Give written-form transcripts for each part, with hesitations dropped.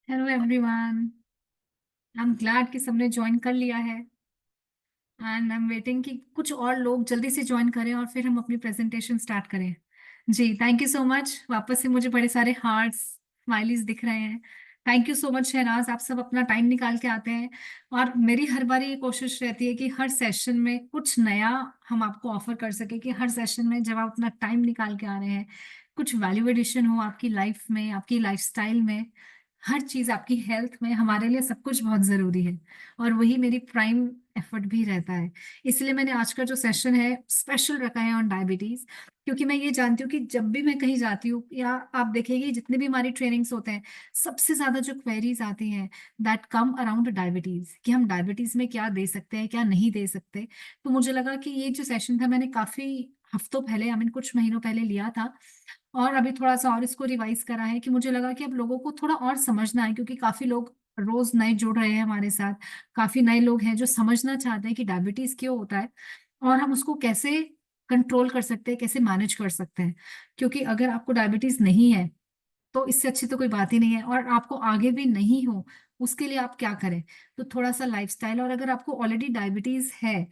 Hello everyone. I am glad कि सबने join कर लिया है एंड आई एम वेटिंग कि कुछ और लोग जल्दी से ज्वाइन करें और फिर हम अपनी प्रेजेंटेशन स्टार्ट करें। जी थैंक यू सो मच। वापस से मुझे बड़े सारे हार्ट्स स्माइलीज दिख रहे हैं। Thank you so much Shahnaz, आप सब अपना टाइम निकाल के आते हैं। और मेरी हर बार ये कोशिश रहती है कि हर सेशन में कुछ नया हम आपको ऑफर कर सके, कि हर सेशन में जब आप अपना टाइम निकाल के आ रहे हैं कुछ वैल्यू एडिशन हो आपकी लाइफ में, आपकी लाइफस्टाइल में, हर चीज, आपकी हेल्थ में। हमारे लिए सब कुछ बहुत जरूरी है और वही मेरी प्राइम एफर्ट भी रहता है। इसलिए मैंने आज का जो सेशन है स्पेशल रखा है ऑन डायबिटीज, क्योंकि मैं ये जानती हूँ कि जब भी मैं कहीं जाती हूँ या आप देखेंगे जितने भी हमारी ट्रेनिंग्स होते हैं, सबसे ज्यादा जो क्वेरीज आती हैं दैट कम अराउंड डायबिटीज, कि हम डायबिटीज में क्या दे सकते हैं क्या नहीं दे सकते। तो मुझे लगा कि ये जो सेशन था मैंने काफी हफ्तों पहले, आई मीन कुछ महीनों पहले लिया था, और अभी थोड़ा सा और इसको रिवाइज करा है कि मुझे लगा कि अब लोगों को थोड़ा और समझना है, क्योंकि काफी लोग रोज नए जुड़ रहे हैं हमारे साथ। काफी नए लोग हैं जो समझना चाहते हैं कि डायबिटीज क्यों होता है और हम उसको कैसे कंट्रोल कर सकते हैं, कैसे मैनेज कर सकते हैं। क्योंकि अगर आपको डायबिटीज नहीं है तो इससे अच्छी तो कोई बात ही नहीं है, और आपको आगे भी नहीं हो उसके लिए आप क्या करें। तो थोड़ा सा लाइफस्टाइल, और अगर आपको ऑलरेडी डायबिटीज है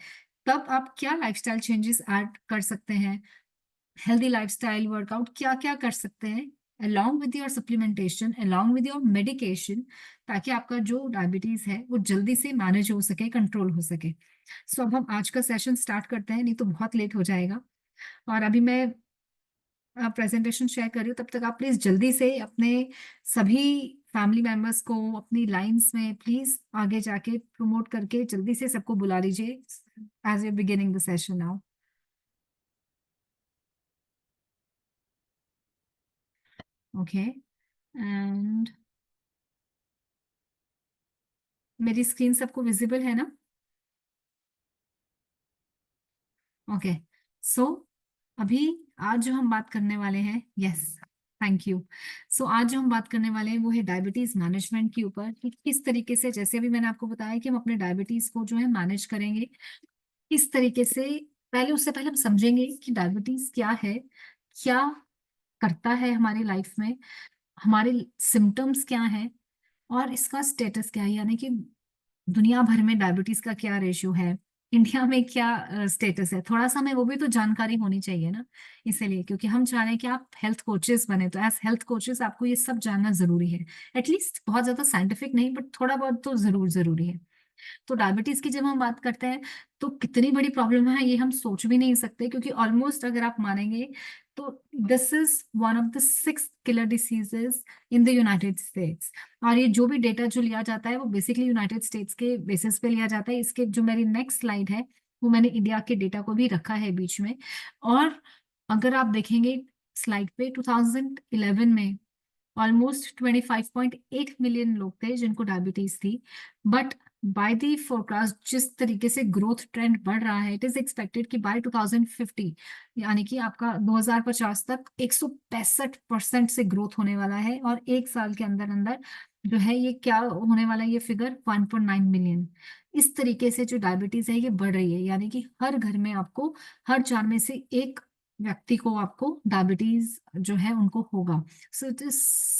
तब आप क्या लाइफस्टाइल चेंजेस ऐड कर सकते हैं, हेल्दी लाइफस्टाइल, वर्कआउट क्या क्या कर सकते हैं along with your supplementation, along with your medication, ताकि आपका जो डायबिटीज है वो जल्दी से मैनेज हो सके, कंट्रोल हो सके। सो अब हम आज का सेशन स्टार्ट करते हैं, नहीं तो बहुत लेट हो जाएगा। और अभी मैं प्रेजेंटेशन शेयर कर रही हूँ, तब तक आप प्लीज जल्दी से अपने सभी फैमिली मेंबर्स को अपनी लाइंस में प्लीज आगे जाके प्रमोट करके जल्दी से सबको बुला लीजिए as we beginning the session now. Okay, and मेरी स्क्रीन सबको विजिबल है ना? ओके, सो अभी आज जो हम बात करने वाले हैं, यस, थैंक यू। सो आज जो हम बात करने वाले हैं वो है डायबिटीज मैनेजमेंट के ऊपर, कि किस तरीके से, जैसे अभी मैंने आपको बताया कि हम अपने डायबिटीज को जो है मैनेज करेंगे किस तरीके से। पहले, उससे पहले हम समझेंगे कि डायबिटीज क्या है, क्या करता है हमारी लाइफ में, हमारे सिम्टम्स क्या हैं और इसका स्टेटस क्या है, यानी कि दुनिया भर में डायबिटीज का क्या रेशियो है, इंडिया में क्या स्टेटस है, थोड़ा सा हमें वो भी तो जानकारी होनी चाहिए ना। इसीलिए, क्योंकि हम चाह रहे हैं कि आप हेल्थ कोचेस बने, तो एज हेल्थ कोचेस आपको ये सब जानना जरूरी है। एटलीस्ट बहुत ज्यादा साइंटिफिक नहीं, बट थोड़ा बहुत तो जरूर जरूरी है। तो डायबिटीज की जब हम बात करते हैं तो कितनी बड़ी प्रॉब्लम है ये हम सोच भी नहीं सकते, क्योंकि ऑलमोस्ट अगर आप मानेंगे तो this is one of the 6 killer diseases in the United states. और ये जो भी डेटा जो लिया जाता है वो बेसिकली यूनाइटेड स्टेट्स के बेसिस पे लिया जाता है। इसके जो मेरी नेक्स्ट स्लाइड है वो मैंने इंडिया के डेटा को भी रखा है बीच में। और अगर आप देखेंगे स्लाइड पे, 2011 में ऑलमोस्ट 25.8 मिलियन लोग थे जिनको डायबिटीज थी। बट बाय द फोरकास्ट जिस तरीके से ग्रोथ ट्रेंड बढ़ रहा है, इट इज एक्सपेक्टेड कि बाय 2050, यानी कि आपका 2050 तक 165% से ग्रोथ होने वाला है, और एक साल के अंदर अंदर जो है ये क्या होने वाला है, ये फिगर 1.9 मिलियन। इस तरीके से जो डायबिटीज है ये बढ़ रही है, यानी कि हर घर में आपको, हर 4 में से एक व्यक्ति को आपको डायबिटीज जो है उनको होगा। So it is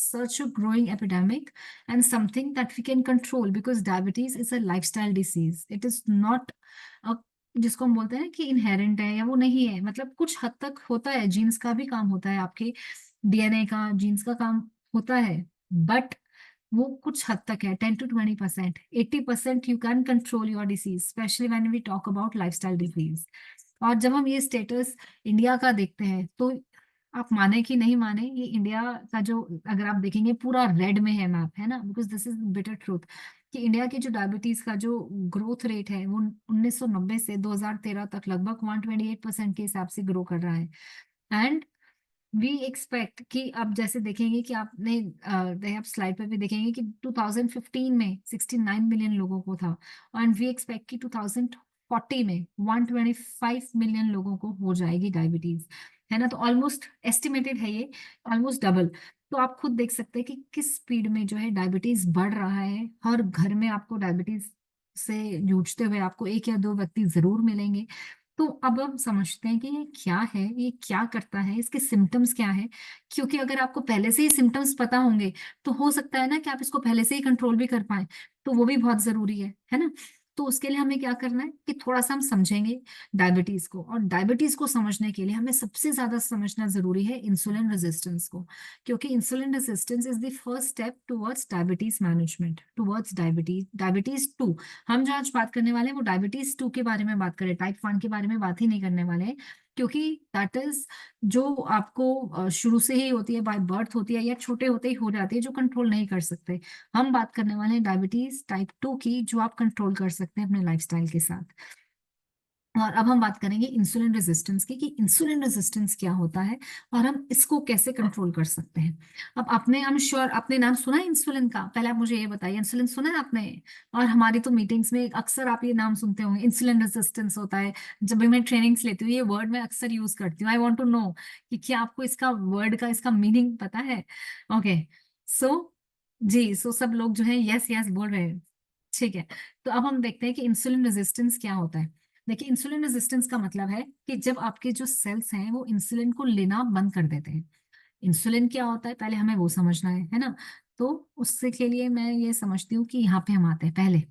such a growing epidemic and something that we can control, because diabetes is a lifestyle disease. It is not a, जिसको हम बोलते हैं कि इनहेरेंट है या वो नहीं है, मतलब कुछ हद तक होता है, जीन्स का भी काम होता है, आपके डीएनए का, जीन्स का काम होता है। बट वो कुछ हद तक है, 10 to 20%। 80% you can control your disease, specially when we talk about lifestyle disease. और जब हम ये स्टेटस इंडिया का देखते हैं तो आप माने कि नहीं माने, ये इंडिया का जो, अगर आप देखेंगे पूरा रेड में है मैप, है ना, because this is bitter truth, कि इंडिया की जो डायबिटीज का जो ग्रोथ रेट है वो 1990 से 2013 तक लगभग 128% के हिसाब से ग्रो कर रहा है। एंड वी एक्सपेक्ट कि अब जैसे देखेंगे कि आपने आप स्लाइड पर भी देखेंगे कि 2015 में 69 मिलियन लोगों को था, एंड वी एक्सपेक्ट कि 2040 में 125 मिलियन लोगों को हो जाएगी डायबिटीज, है ना। तो ऑलमोस्ट एस्टिमेटेड है ये, ऑलमोस्ट डबल। तो आप खुद देख सकते हैं कि किस स्पीड में जो है डायबिटीज बढ़ रहा है। हर घर में आपको डायबिटीज से जूझते हुए आपको एक या दो व्यक्ति जरूर मिलेंगे। तो अब हम समझते हैं कि ये क्या है, ये क्या करता है, इसके सिम्टम्स क्या है। क्योंकि अगर आपको पहले से ही सिम्टम्स पता होंगे तो हो सकता है ना कि आप इसको पहले से ही कंट्रोल भी कर पाए, तो वो भी बहुत जरूरी है ना। तो उसके लिए हमें क्या करना है कि थोड़ा सा हम समझेंगे डायबिटीज को, और डायबिटीज को समझने के लिए हमें सबसे ज्यादा समझना जरूरी है इंसुलिन रेजिस्टेंस को। क्योंकि insulin resistance is the first step towards diabetes management, towards diabetes 2। हम जो आज बात करने वाले हैं वो डायबिटीज 2 के बारे में बात करें, टाइप 1 के बारे में बात ही नहीं करने वाले हैं। क्योंकि दैट इज जो आपको शुरू से ही होती है, बाय बर्थ होती है या छोटे होते ही हो जाती है, जो कंट्रोल नहीं कर सकते। हम बात करने वाले हैं डायबिटीज टाइप 2 की, जो आप कंट्रोल कर सकते हैं अपने लाइफस्टाइल के साथ। और अब हम बात करेंगे इंसुलिन रेजिस्टेंस की, कि इंसुलिन रेजिस्टेंस क्या होता है और हम इसको कैसे कंट्रोल कर सकते हैं। अब आपने, आई एम श्योर आपने नाम सुना है इंसुलिन का। पहले आप मुझे ये बताइए, इंसुलिन सुना है आपने? और हमारी तो मीटिंग्स में अक्सर आप ये नाम सुनते होंगे, इंसुलिन रेजिस्टेंस होता है। जब भी मैं ट्रेनिंग्स लेती हूँ ये वर्ड मैं अक्सर यूज करती हूँ। आई वॉन्ट टू नो कि क्या आपको इसका वर्ड का इसका मीनिंग पता है? ओके, सो जी, सो सब लोग जो है यस यस बोल रहे हैं। ठीक है, तो अब हम देखते हैं कि इंसुलिन रेजिस्टेंस क्या होता है। देखिए, इंसुलिन रेजिस्टेंस का मतलब है कि जब आपके जो सेल्स हैं वो इंसुलिन को लेना बंद कर देते हैं। इंसुलिन क्या होता है पहले हमें वो समझना है ना। तो उससे के लिए मैं ये समझती हूँ कि यहाँ पे हम आते हैं पहले।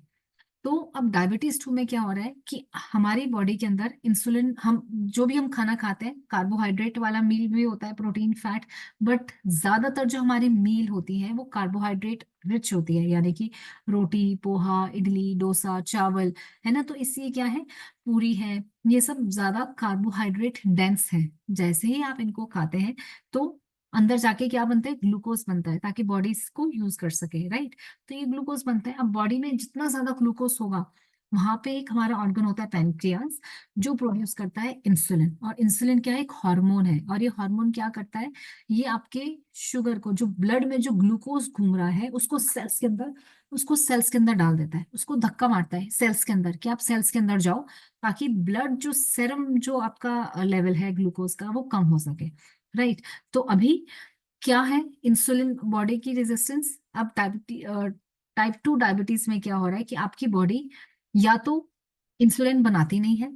तो अब डायबिटीज 2 में क्या हो रहा है कि हमारी बॉडी के अंदर इंसुलिन, हम जो भी हम खाना खाते हैं, कार्बोहाइड्रेट वाला मील भी होता है, प्रोटीन फैट, बट ज्यादातर जो हमारी मील होती है वो कार्बोहाइड्रेट रिच होती है, यानी कि रोटी, पोहा, इडली, डोसा, चावल, है ना। तो इसलिए क्या है, पूरी है, ये सब ज्यादा कार्बोहाइड्रेट डेंस है। जैसे ही आप इनको खाते हैं तो अंदर जाके क्या बनता है, ग्लूकोज बनता है, ताकि बॉडी इसको यूज कर सके, राइट। तो ये ग्लूकोज बनता है। अब बॉडी में जितना ज्यादा ग्लूकोज होगा, वहां पे एक हमारा ऑर्गन होता है पैनक्रियास, जो प्रोड्यूस करता है इंसुलिन। और इंसुलिन क्या है, एक हार्मोन है। और ये हार्मोन क्या करता है, ये आपके शुगर को, जो ब्लड में जो ग्लूकोज घूम रहा है उसको सेल्स के अंदर डाल देता है, उसको धक्का मारता है सेल्स के अंदर, कि आप सेल्स के अंदर जाओ, ताकि ब्लड जो सेरम जो आपका लेवल है ग्लूकोज का वो कम हो सके, राइट। तो अभी क्या है इंसुलिन बॉडी की रेजिस्टेंस। अब टाइप 2 डायबिटीज में क्या हो रहा है कि आपकी बॉडी या तो इंसुलिन बनाती नहीं है,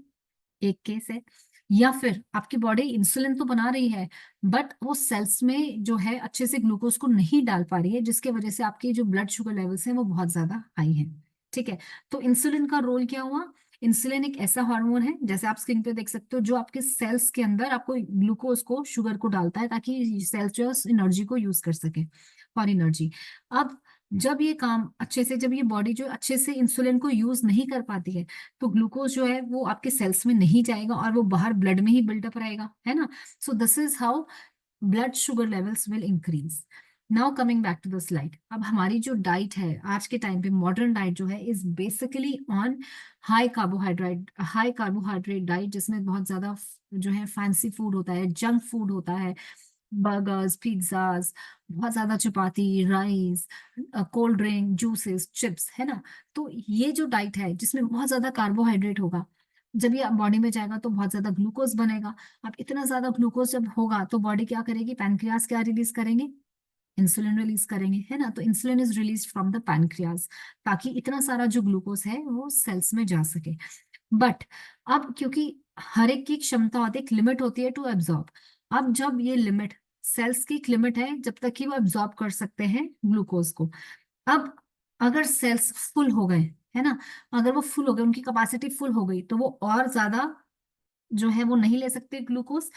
एक केस है, या फिर आपकी बॉडी इंसुलिन तो बना रही है बट वो सेल्स में जो है अच्छे से ग्लूकोज को नहीं डाल पा रही है, जिसके वजह से आपकी जो ब्लड शुगर लेवल्स हैं वो बहुत ज्यादा हाई है। ठीक है, तो इंसुलिन का रोल क्या हुआ। इंसुलिन एक ऐसा हार्मोन है, जैसे आप स्क्रीन पे देख सकते हो, जो आपके सेल्स के अंदर आपको ग्लूकोज को, शुगर को डालता है, ताकि सेल्स जो एनर्जी को यूज कर सके फॉर एनर्जी। अब जब ये काम अच्छे से, जब ये बॉडी जो अच्छे से इंसुलिन को यूज नहीं कर पाती है, तो ग्लूकोज जो है वो आपके सेल्स में नहीं जाएगा और वो बाहर ब्लड में ही बिल्डअप रहेगा, है ना। So this is how blood sugar levels will increase. Now coming back to the slide, अब हमारी जो डाइट है आज के टाइम पे, मॉडर्न डाइट जो है, is basically on high carbohydrate diet, जिसमें बहुत ज्यादा जो है फैंसी फूड होता है, जंक फूड होता है, बर्गर्स, पिज्जाज, बहुत ज्यादा chapati, rice, cold drink, juices, chips, है ना। तो ये जो डाइट है जिसमें बहुत ज्यादा कार्बोहाइड्रेट होगा, जब ये बॉडी में जाएगा तो बहुत ज्यादा ग्लूकोज बनेगा। अब इतना ज्यादा ग्लूकोज जब होगा तो बॉडी क्या करेगी, पैनक्रियास क्या रिलीज करेंगे, इंसुलिन रिलीज करेंगे, है ना। तो insulin is release from the pancreas, ताकि इतना सारा जो ग्लूकोज है वो सेल्स में जा सके। बट अब क्योंकि हर एक की क्षमता होती है, एक लिमिट होती है टू एब्जॉर्ब। अब जब ये लिमिट, सेल्स की एक लिमिट है जब तक कि वो एब्जॉर्ब कर सकते हैं ग्लूकोज को। अब अगर सेल्स फुल हो गए, है ना, अगर वो फुल हो गए, उनकी कैपेसिटी फुल हो गई, तो वो और ज्यादा जो है वो नहीं ले सकते ग्लूकोज।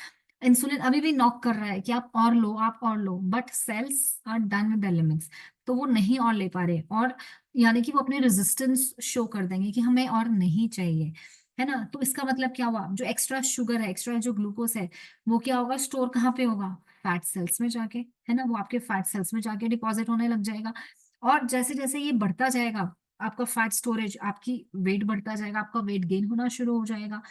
इंसुलिन अभी भी नॉक कर रहा है कि आप और लो, आप और लो, but sales are done with the limits. तो वो नहीं और ले पा रहे, और यानी कि वो अपने रेजिस्टेंस शो कर देंगे कि हमें और नहीं चाहिए, है ना। तो इसका मतलब क्या हुआ, जो एक्स्ट्रा शुगर है, एक्स्ट्रा जो ग्लूकोज है, वो क्या होगा, स्टोर कहाँ पे होगा, फैट सेल्स में जाके, है ना। वो आपके फैट सेल्स में जाके डिपॉजिट होने लग जाएगा। और जैसे जैसे ये बढ़ता जाएगा आपका फैट स्टोरेज, आपकी वेट बढ़ता जाएगा, आपका वेट गेन होना शुरू हो जाएगा।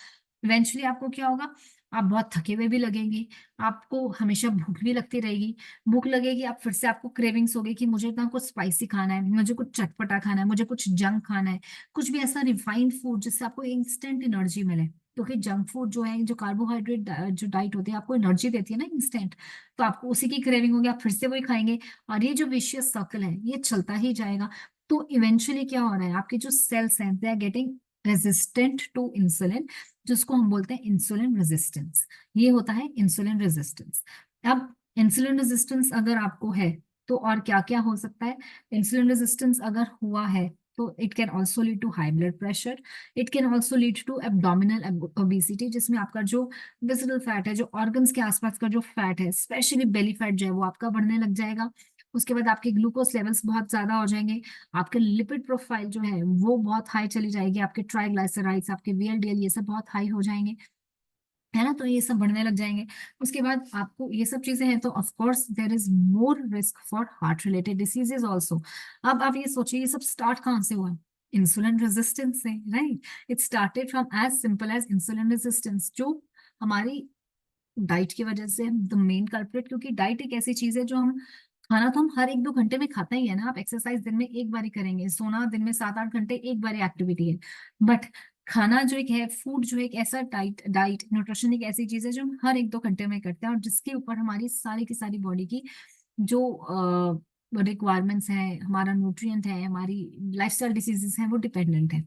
इवेंचुअली आपको क्या होगा, आप बहुत थके हुए भी लगेंगे, आपको हमेशा भूख भी लगती रहेगी। भूख लगेगी, आप फिर से, आपको क्रेविंग्स होगी कि मुझे इतना कुछ स्पाइसी खाना है, मुझे कुछ चटपटा खाना है, मुझे कुछ जंक खाना है, कुछ भी ऐसा रिफाइंड फूड जिससे आपको इंस्टेंट एनर्जी मिले। क्योंकि जंक फूड जो है, जो कार्बोहाइड्रेट जो डाइट होती है, आपको एनर्जी देती है ना इंस्टेंट, तो आपको उसी की क्रेविंग होगी, आप फिर से वही खाएंगे, और ये जो विशियस सर्कल है ये चलता ही जाएगा। तो इवेंचुअली क्या हो रहा है, आपके जो सेल्स हैं they are getting resistant to insulin, जिसको हम बोलते हैं इंसुलिन रेजिस्टेंस। ये होता है इंसुलिन रेजिस्टेंस। अब इंसुलिन रेजिस्टेंस अगर आपको है तो और क्या क्या हो सकता है? इंसुलिन रेजिस्टेंस अगर हुआ है तो it can also lead to high blood pressure, it can also lead to abdominal obesity, जिसमें आपका जो विजिबल फैट है, जो ऑर्गन्स के आसपास का जो फैट है, स्पेशली बेली फैट जो है वो आपका बढ़ने लग जाएगा। उसके बाद आपके ग्लूकोज लेवल्स बहुत ज्यादा हो जाएंगे, आपके लिपिड प्रोफाइल जो है वो बहुत हाई चली जाएगी, आपके ट्राइग्लाइसराइड्स, आपके वीएलडीएल ये सब बहुत हाई हो जाएंगे, है ना, तो ये सब बढ़ने लग जाएंगे। उसके बाद आपको ये सब चीजें हैं तो of course there is more risk for heart related diseases also. अब आप ये सोचिए ये सब स्टार्ट कहाँ से हुआ? इंसुलिन रेजिस्टेंस से, right. It started from as simple as insulin resistance, जो हमारी डाइट की वजह से द मेन कल्प्रिट, क्योंकि डाइट एक ऐसी चीज है जो हम खाना तो हम हर 1-2 घंटे में खाते ही है ना। आप एक्सरसाइज दिन में एक बार ही करेंगे, सोना दिन में 7-8 घंटे एक बार एक्टिविटी है, बट खाना जो एक है, फूड जो एक ऐसा डाइट डाइट न्यूट्रिशन एक ऐसी चीज है जो हम हर 1-2 घंटे में करते हैं, और जिसके ऊपर हमारी सारी की सारी बॉडी की जो रिक्वायरमेंट्स हैं, हमारा न्यूट्रिएंट है, हमारी लाइफस्टाइल डिसीजेस हैं, वो डिपेंडेंट है,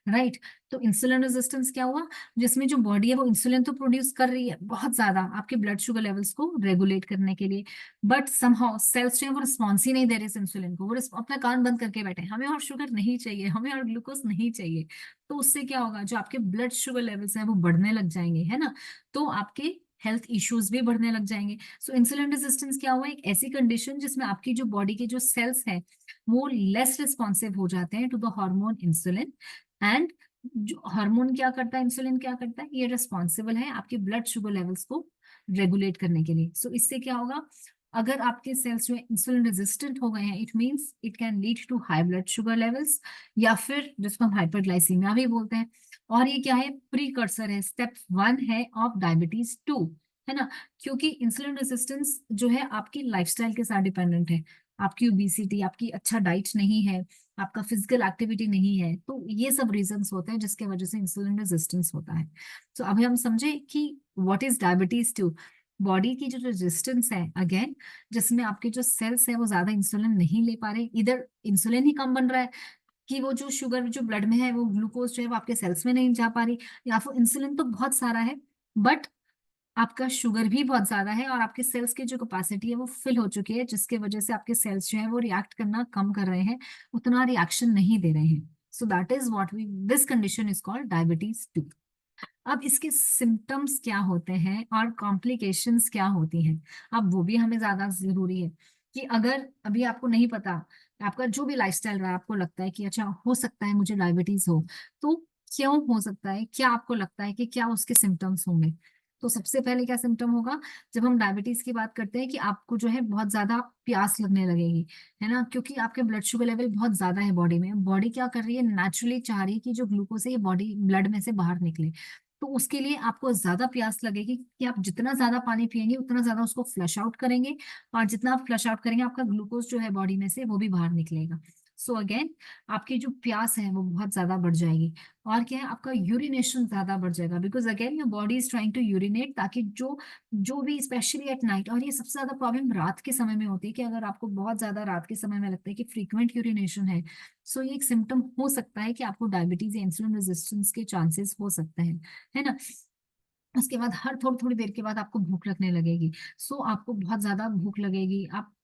राइट। तो इंसुलिन रेजिस्टेंस क्या हुआ? जिसमें जो बॉडी है वो इंसुलिन तो प्रोड्यूस कर रही है बहुत ज्यादा आपके ब्लड शुगर लेवल्स को रेगुलेट करने के लिए, बट समहाउ सेल्स जो है वो रिस्पॉन्स ही नहीं दे रहे इस इंसुलिन को, वो अपना कान बंद करके बैठे, हमें और शुगर नहीं चाहिए, हमें और ग्लूकोज नहीं चाहिए। तो उससे क्या होगा? जो आपके ब्लड शुगर लेवल्स हैं वो बढ़ने लग जाएंगे, है ना, तो आपके हेल्थ इश्यूज भी बढ़ने लग जाएंगे। सो इंसुलिन रेजिस्टेंस क्या हुआ? एक ऐसी कंडीशन जिसमें आपकी जो बॉडी के जो सेल्स हैं वो लेस रिस्पॉन्सिव हो जाते हैं to the hormone insulin. And जो हार्मोन क्या करता है, इंसुलिन क्या करता है, ये रिस्पॉन्सिबल है आपके ब्लड शुगर लेवल्स को रेगुलेट करने के लिए। सो इससे क्या होगा? अगर आपके सेल्स जो है इंसुलिन रेजिस्टेंट हो गए हैं, it means it can lead to high blood sugar levels, या फिर जिसको हम हाइपरग्लाइसीमिया भी बोलते हैं। और ये क्या है? प्रीकर्सर है, स्टेप 1 है ऑफ डायबिटीज 2, है ना। क्योंकि इंसुलिन रेजिस्टेंस जो है आपकी लाइफस्टाइल के साथ डिपेंडेंट है, आपकी ओबेसिटी, आपकी अच्छा डाइट नहीं है, आपका फिजिकल एक्टिविटी नहीं है, तो ये सब रीजंस होते हैं जिसके वजह से इंसुलिन रेजिस्टेंस होता है। तो अभी हम समझे कि व्हाट इज डायबिटीज 2। बॉडी की जो रेजिस्टेंस है अगेन, जिसमें आपके जो सेल्स है वो ज्यादा इंसुलिन नहीं ले पा रहे, इधर इंसुलिन ही कम बन रहा है कि वो जो शुगर जो ब्लड में है, वो ग्लूकोज जो है वो आपके सेल्स में नहीं जा पा रही, या फिर इंसुलिन तो बहुत सारा है बट आपका शुगर भी बहुत ज्यादा है, और आपके सेल्स की जो कैपेसिटी है वो फिल हो चुकी है, जिसके वजह से आपके सेल्स जो है वो रिएक्ट करना कम कर रहे हैं, उतना रिएक्शन नहीं दे रहे हैं। So that is what we this condition is called diabetes 2। अब इसके सिम्टम्स क्या होते हैं और कॉम्प्लिकेशंस क्या होती हैं, अब वो भी हमें ज्यादा जरूरी है। कि अगर अभी आपको नहीं पता, आपका जो भी लाइफस्टाइल रहा, आपको लगता है कि अच्छा हो सकता है मुझे डायबिटीज हो, तो क्यों हो सकता है, क्या आपको लगता है कि क्या उसके सिम्टम्स होंगे? तो सबसे पहले क्या सिम्टम होगा? जब हम डायबिटीज की बात करते हैं कि आपको जो है बहुत ज्यादा प्यास लगने लगेगी, है ना, क्योंकि आपके ब्लड शुगर लेवल बहुत ज्यादा है बॉडी में, बॉडी क्या कर रही है, नेचुरली चाह रही है कि जो ग्लूकोज है ये बॉडी ब्लड में से बाहर निकले। तो उसके लिए आपको ज्यादा प्यास लगेगी कि आप जितना ज्यादा पानी पिएंगे उतना ज्यादा उसको फ्लश आउट करेंगे, और जितना आप फ्लश आउट करेंगे आपका ग्लूकोज जो है बॉडी में से वो भी बाहर निकलेगा। सो अगेन आपकी जो प्यास है वो बहुत ज्यादा बढ़ जाएगी। और क्या है, आपका यूरिनेशन ज्यादा बढ़ जाएगा, because again your body is trying to urinate, ताकि जो जो भी स्पेशली एट नाइट, और ये सबसे ज्यादा प्रॉब्लम रात के समय में होती है कि अगर आपको बहुत ज्यादा रात के समय में लगता है कि फ्रीक्वेंट यूरिनेशन है, सो ये एक सिम्टम हो सकता है कि आपको डायबिटीज या इंसुलिन रेजिस्टेंस के चांसेस हो सकते हैं, है ना। उसके बाद हर थोड़ी थोड़ी देर के बाद आपको भूख लगने लगेगी। सो आपको बहुत ज्यादा भूख लगेगी, आप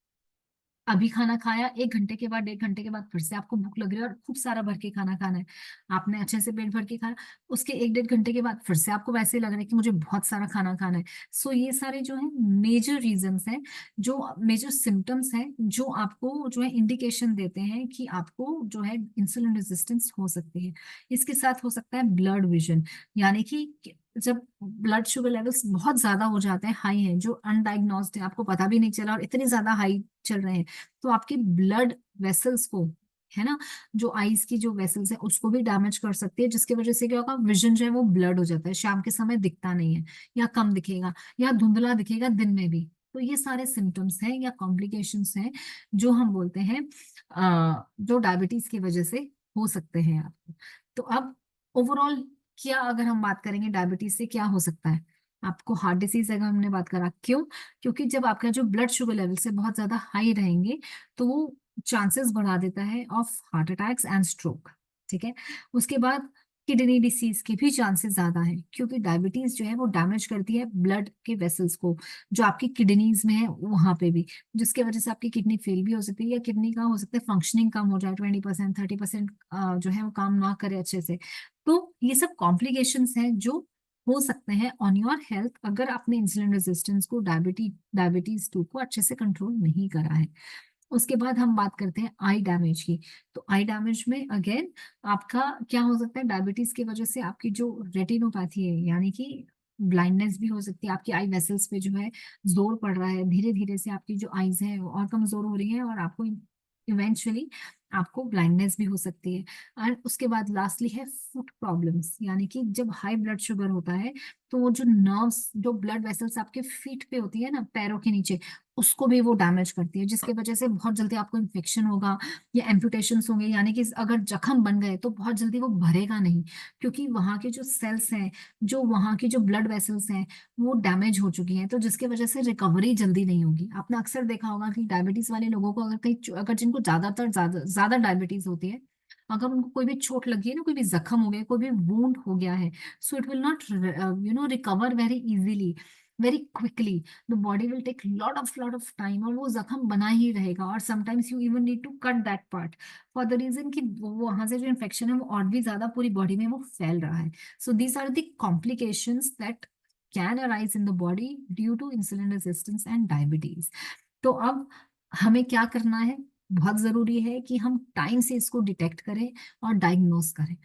अभी खाना खाया, 1 घंटे के बाद 1.5 घंटे के बाद फिर से आपको भूख लग रही है और खूब सारा भर के खाना खाना है, आपने अच्छे से पेट भर के खाया, उसके 1-1.5 घंटे के बाद फिर से आपको वैसे लग रहा है कि मुझे बहुत सारा खाना खाना है। सो ये सारे जो है मेजर रीजंस हैं, जो मेजर सिम्टम्स हैं, जो आपको जो है इंडिकेशन देते हैं कि आपको जो है इंसुलिन रेजिस्टेंस हो सकती है। इसके साथ हो सकता है ब्लड विजन, यानी कि जब ब्लड शुगर लेवल्स बहुत ज्यादा हो जाते हैं, हाई है, जो अनडायग्नोस्ड है, आपको पता भी नहीं चला और इतने ज्यादा हाई चल रहे हैं, तो आपके ब्लड वेसल्स को, है ना, जो आईज की जो वेसल्स है उसको भी डैमेज कर सकती है, जिसकी वजह से क्या होगा, विजन जो है वो ब्लड हो जाता है, शाम के समय दिखता नहीं है, या कम दिखेगा, या धुंधला दिखेगा दिन में भी। तो ये सारे सिम्टम्स हैं या कॉम्प्लिकेशंस हैं जो हम बोलते हैं जो डायबिटीज की वजह से हो सकते हैं आपको। तो अब ओवरऑल क्या अगर हम बात करेंगे डायबिटीज से क्या हो सकता है आपको, हार्ट डिसीज अगर हमने बात करा, क्यों? क्योंकि जब आपका जो ब्लड शुगर लेवल से बहुत ज्यादा हाई रहेंगे तो वो चांसेस बढ़ा देता है of heart attacks and stroke, ठीक है। उसके बाद किडनी डिसीज के भी चांसेस ज्यादा है, क्योंकि डायबिटीज जो है वो डैमेज करती है ब्लड के वेसल्स को जो आपकी किडनीज में है वहां पे भी, जिसके वजह से आपकी किडनी फेल भी हो सकती है, या किडनी का हो सकता है फंक्शनिंग कम हो जाए, 20% 30% जो है वो काम ना करे अच्छे से। तो ये सब कॉम्प्लिकेशंस हैं जो हो सकते हैं ऑन योर हेल्थ, अगर आपने इंसुलिन रेजिस्टेंस को, डायबिटीज 2 को अच्छे से कंट्रोल नहीं करा है। उसके बाद हम बात करते हैं आई डैमेज की। तो आई डैमेज में अगेन आपका क्या हो सकता है, डायबिटीज की वजह से आपकी जो रेटिनोपैथी है, यानी कि ब्लाइंडनेस भी हो सकती है, आपकी आई वेसल्स पे जो है जोर पड़ रहा है, धीरे धीरे से आपकी जो आईज है और कमजोर हो रही है, और आपको इवेंचुअली आपको ब्लाइंडनेस भी हो सकती है। और उसके बाद लास्टली है फुट प्रॉब्लम्स, यानी कि जब हाई ब्लड शुगर होता है तो वो जो नर्व्स, जो ब्लड वेसल्स आपके फीट पे होती है ना, पैरों के नीचे, उसको भी वो डैमेज करती है, जिसकी वजह से बहुत जल्दी आपको इन्फेक्शन होगा या एम्पुटेशंस होंगे, यानी कि अगर जख्म बन गए तो बहुत जल्दी वो भरेगा नहीं, क्योंकि वहाँ के जो सेल्स हैं, जो वहाँ की जो ब्लड वेसल्स हैं वो डैमेज हो चुकी हैं, तो जिसकी वजह से रिकवरी जल्दी नहीं होगी। आपने अक्सर देखा होगा कि डायबिटीज वाले लोगों को अगर कहीं, अगर जिनको ज्यादातर ज्यादा ज्यादा डायबिटीज होती है, अगर उनको कोई भी चोट लगी है ना, कोई भी जख्म हो गया, कोई भी वूंड हो गया है, so it will not recover very easily, very quickly. The body will take lot of time, और वो जख्म बना ही रहेगा, और sometimes you even need to cut that part for the reason कि वो वहां से जो इन्फेक्शन है वो और भी ज्यादा पूरी बॉडी में वो फैल रहा है। So these are the complications that can arise in the body due to insulin resistance and diabetes. तो अब हमें क्या करना है, बहुत जरूरी है कि हम टाइम से इसको डिटेक्ट करें और डायग्नोस करें।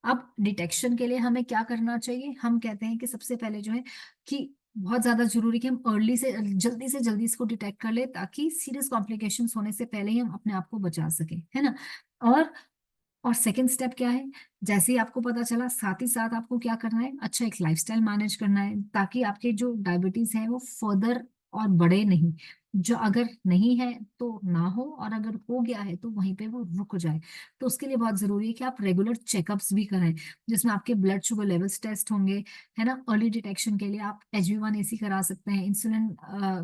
अब डिटेक्शन के लिए हमें क्या करना चाहिए, हम कहते हैं कि सबसे पहले जो है कि बहुत ज्यादा जरूरी कि हम अर्ली से जल्दी इसको डिटेक्ट कर ले, ताकि सीरियस कॉम्प्लिकेशंस होने से पहले ही हम अपने आप को बचा सके, है ना। और और सेकंड स्टेप क्या है, जैसे ही आपको पता चला, साथ ही साथ आपको क्या करना है, अच्छा एक लाइफस्टाइल मैनेज करना है, ताकि आपके जो डायबिटीज है वो फर्दर और बढ़े नहीं, जो अगर नहीं है तो ना हो, और अगर हो गया है तो वहीं पे वो रुक जाए। तो उसके लिए बहुत जरूरी है कि आप रेगुलर चेकअप्स भी करें, जिसमें आपके ब्लड शुगर लेवल्स टेस्ट होंगे, है ना। अर्ली डिटेक्शन के लिए आप HbA1c करा सकते हैं, इंसुलिन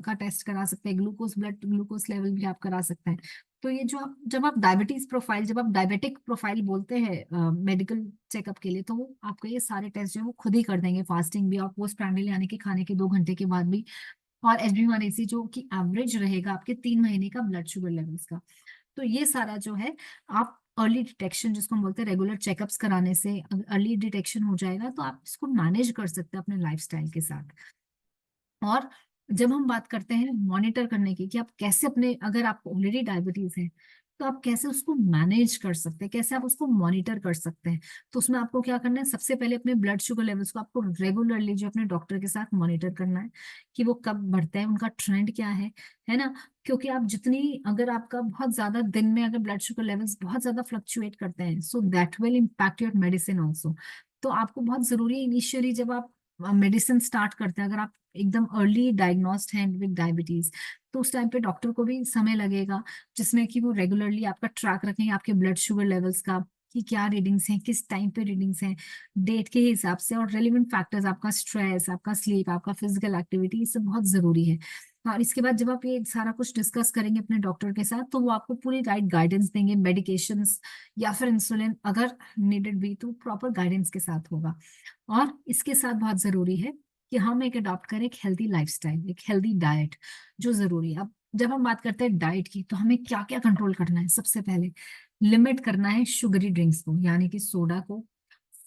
का टेस्ट करा सकते हैं, ग्लूकोज ब्लड ग्लूकोज लेवल भी आप करा सकते हैं। तो ये जो आप, जब आप डायबिटीज प्रोफाइल, जब आप डायबिटिक प्रोफाइल बोलते हैं मेडिकल चेकअप के लिए, तो वो आपको ये सारे टेस्ट जो है वो खुद ही कर देंगे, फास्टिंग भी और पोस्ट प्रांडल यानी कि खाने के 2 घंटे के बाद भी, और HbA1c जो कि एवरेज रहेगा आपके 3 महीने का ब्लड शुगर लेवल्स का। तो ये सारा जो है आप अर्ली डिटेक्शन, जिसको हम बोलते हैं रेगुलर चेकअप्स कराने से अर्ली डिटेक्शन हो जाएगा, तो आप इसको मैनेज कर सकते हैं अपने लाइफस्टाइल के साथ। और जब हम बात करते हैं मॉनिटर करने की, कि आप कैसे अपने, अगर आपको ऑलरेडी डायबिटीज है तो आप कैसे उसको मैनेज कर सकते हैं, कैसे आप उसको मॉनिटर कर सकते हैं, तो उसमें आपको क्या करना है, सबसे पहले अपने ब्लड शुगर लेवल्स को आपको रेगुलरली जो अपने डॉक्टर के साथ मॉनिटर करना है, कि वो कब बढ़ते हैं, उनका ट्रेंड क्या है ना। क्योंकि आप जितनी, अगर आपका बहुत ज्यादा दिन में अगर ब्लड शुगर लेवल्स बहुत ज्यादा फ्लक्चुएट करते हैं, so that will impact your medicine also. तो आपको बहुत जरूरी है इनिशियली जब आप मेडिसिन स्टार्ट करते हैं, अगर आप एकदम अर्ली डायग्नोस्ड हैं विद डायबिटीज, तो उस टाइम पे डॉक्टर को भी समय लगेगा, जिसमें कि वो रेगुलरली आपका ट्रैक रखेंगे आपके ब्लड शुगर लेवल्स का, कि क्या रीडिंग्स हैं, किस टाइम पे रीडिंग्स हैं, डेट के हिसाब से, और रेलिवेंट फैक्टर्स, आपका स्ट्रेस, आपका स्लीप, आपका फिजिकल एक्टिविटी, ये सब बहुत जरूरी है। और इसके बाद जब आप ये सारा कुछ डिस्कस करेंगे अपने डॉक्टर के साथ, तो वो आपको पूरी राइट गाइडेंस देंगे, मेडिकेशंस या फिर इंसुलिन अगर नीडेड भी, तो प्रॉपर गाइडेंस के साथ होगा। और इसके साथ बहुत जरूरी है कि हम एक अडॉप्ट करें एक हेल्दी लाइफस्टाइल, एक हेल्दी डाइट, जो जरूरी है। अब जब हम बात करते हैं डाइट की, तो हमें क्या क्या कंट्रोल करना है, सबसे पहले लिमिट करना है शुगरी ड्रिंक्स को, यानी कि सोडा को,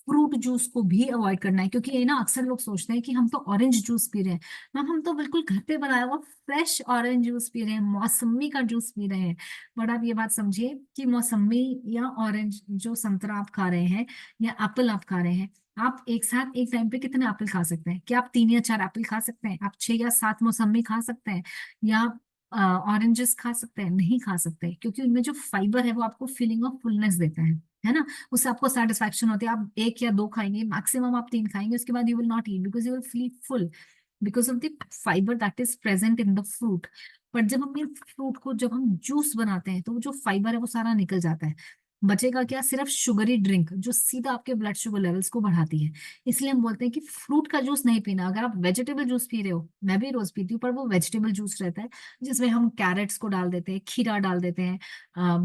फ्रूट जूस को भी अवॉइड करना है, क्योंकि ये ना अक्सर लोग सोचते हैं कि हम तो ऑरेंज जूस पी रहे हैं, मैम हम तो बिल्कुल घर पे बनाया हुआ फ्रेश ऑरेंज जूस पी रहे हैं, मौसमी का जूस पी रहे हैं। बट आप ये बात समझिए कि मौसमी या ऑरेंज जो संतरा आप खा रहे हैं या एप्पल आप खा रहे हैं, आप एक साथ एक टाइम पे कितने एप्पल खा सकते हैं, क्या आप 3 या 4 एप्पल खा सकते हैं, आप 6 या 7 मौसमी खा सकते हैं, या ऑरेंजेस खा सकते हैं, नहीं खा सकते, क्योंकि उनमें जो फाइबर है वो आपको फीलिंग ऑफ फुलनेस देता है ना। उससे आपको सेटिस्फैक्शन होती है, आप 1 या 2 खाएंगे, मैक्सिमम आप 3 खाएंगे, उसके बाद you will not eat because you will feel full, because of the fibre that is present in the fruit. पर जब हम इस फ्रूट को, जब हम जूस बनाते हैं, तो वो जो फाइबर है वो सारा निकल जाता है, बचेगा क्या, सिर्फ शुगरी ड्रिंक जो सीधा आपके ब्लड शुगर लेवल्स को बढ़ाती है। इसलिए हम बोलते हैं कि फ्रूट का जूस नहीं पीना, अगर आप वेजिटेबल जूस पी रहे हो, मैं भी रोज पीती हूँ, पर वो वेजिटेबल जूस रहता है, जिसमें हम कैरेट्स को डाल देते हैं, खीरा डाल देते हैं,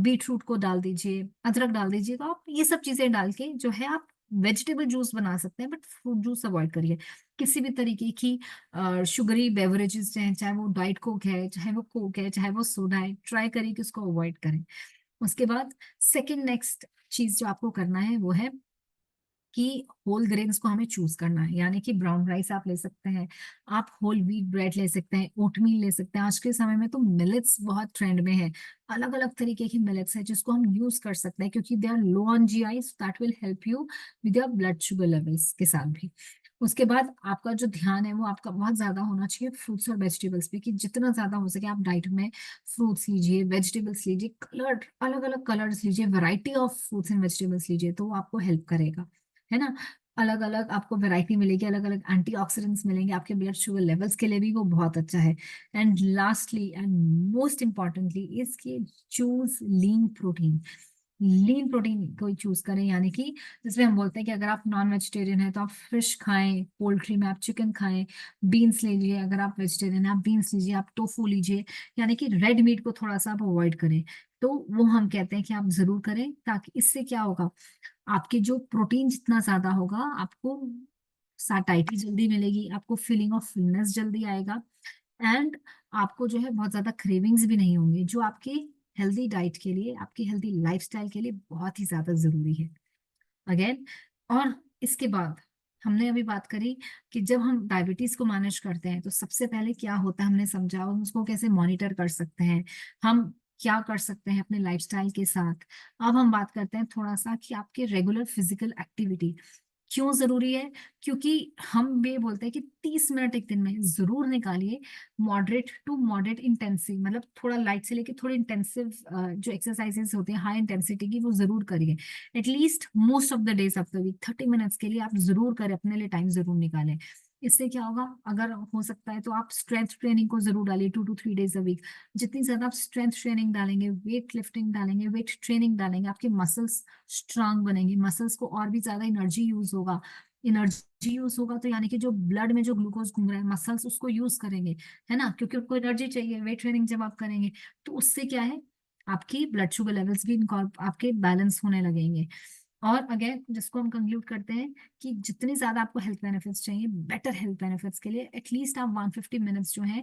बीट रूट को डाल दीजिए, अदरक डाल दीजिए, तो आप ये सब चीजें डाल के जो है आप वेजिटेबल जूस बना सकते हैं, बट फ्रूट जूस अवॉइड करिए। किसी भी तरीके की शुगरी बेवरेजेस हैं, चाहे वो डाइट कोक है, चाहे वो कोक है, चाहे वो सोडा है, ट्राई करिए कि उसको अवॉइड करें। उसके बाद सेकंड नेक्स्ट चीज जो आपको करना है वो है कि होल ग्रेन्स को हमें चूज करना है, यानी कि ब्राउन राइस आप ले सकते हैं, आप होल व्हीट ब्रेड ले सकते हैं, ओटमील ले सकते हैं। आज के समय में तो मिलेट्स बहुत ट्रेंड में है, अलग अलग तरीके की मिलेट्स है जिसको हम यूज कर सकते हैं, क्योंकि they are low on GI, that will help you with your blood sugar levels के साथ भी। उसके बाद आपका जो ध्यान है वो आपका बहुत ज्यादा होना चाहिए फ्रूट्स और वेजिटेबल्स पे, कि जितना ज्यादा हो सके आप डाइट में फ्रूट्स लीजिए, वेजिटेबल्स लीजिए, कलर अलग अलग कलर्स लीजिए, variety of fruits and vegetables लीजिए, तो वो आपको हेल्प करेगा, है ना। अलग अलग आपको वैरायटी मिलेगी, अलग अलग एंटीऑक्सीडेंट्स मिलेंगे, आपके ब्लड शुगर लेवल्स के लिए भी वो बहुत अच्छा है। And lastly and most importantly इसके choose lean protein. Lean protein को चूज करें, यानी कि जिसमें हम बोलते हैं कि अगर आप नॉन वेजिटेरियन हैं तो आप फिश खाएं, पोल्ट्री में आप चिकन खाएं, बीन्स लीजिए, अगर आप वेजिटेरियन हैं आप बीन्स लीजिए, आप टोफू लीजिए, यानी कि रेड मीट को थोड़ा सा आप अवॉइड करें। तो वो हम कहते हैं कि आप जरूर करें, ताकि इससे क्या होगा, आपके जो प्रोटीन जितना ज्यादा होगा आपको साटाइटी जल्दी मिलेगी, आपको फीलिंग ऑफ फुलनेस जल्दी आएगा, एंड आपको जो है बहुत ज्यादा क्रेविंग्स भी नहीं होंगे, जो आपके हेल्दी डाइट के लिए, आपकी हेल्दी लाइफस्टाइल के लिए बहुत ही ज्यादा जरूरी है अगेन। और इसके बाद हमने अभी बात करी कि जब हम डायबिटीज को मैनेज करते हैं तो सबसे पहले क्या होता है, हमने समझा, और उसको कैसे मॉनिटर कर सकते हैं, हम क्या कर सकते हैं अपने लाइफस्टाइल के साथ। अब हम बात करते हैं थोड़ा सा कि आपके रेगुलर फिजिकल एक्टिविटी क्यों जरूरी है। क्योंकि हम ये बोलते हैं कि 30 मिनट एक दिन में जरूर निकालिए, मॉडरेट टू मॉडरेट इंटेंसिव, मतलब थोड़ा लाइट से लेके थोड़ी इंटेंसिव जो एक्सरसाइजेस होते हैं हाई इंटेंसिटी की, वो जरूर करिए। At least most of the days of the week 30 minutes के लिए आप जरूर करें, अपने लिए टाइम जरूर निकालें। इससे क्या होगा, अगर हो सकता है तो आप स्ट्रेंथ ट्रेनिंग को जरूर डालिए 2 to 3 days अ वीक। जितनी ज्यादा आप स्ट्रेंथ ट्रेनिंग डालेंगे, वेट लिफ्टिंग डालेंगे, वेट ट्रेनिंग डालेंगे, आपके मसल्स स्ट्रांग बनेंगे, मसल्स को और भी ज्यादा एनर्जी यूज होगा। एनर्जी यूज होगा तो यानी कि जो ब्लड में जो ग्लूकोज घूम रहा है, मसल्स उसको यूज करेंगे, है ना, क्योंकि उनको एनर्जी चाहिए। वेट ट्रेनिंग जब आप करेंगे तो उससे क्या है, आपकी ब्लड शुगर लेवल्स भी आपके बैलेंस होने लगेंगे। और अगेन जिसको हम कंक्लूड करते हैं कि जितनी ज्यादा आपको हेल्थ बेनिफिट्स चाहिए, बेटर हेल्थ बेनिफिट्स के लिए एटलीस्ट आप 150 मिनट्स जो है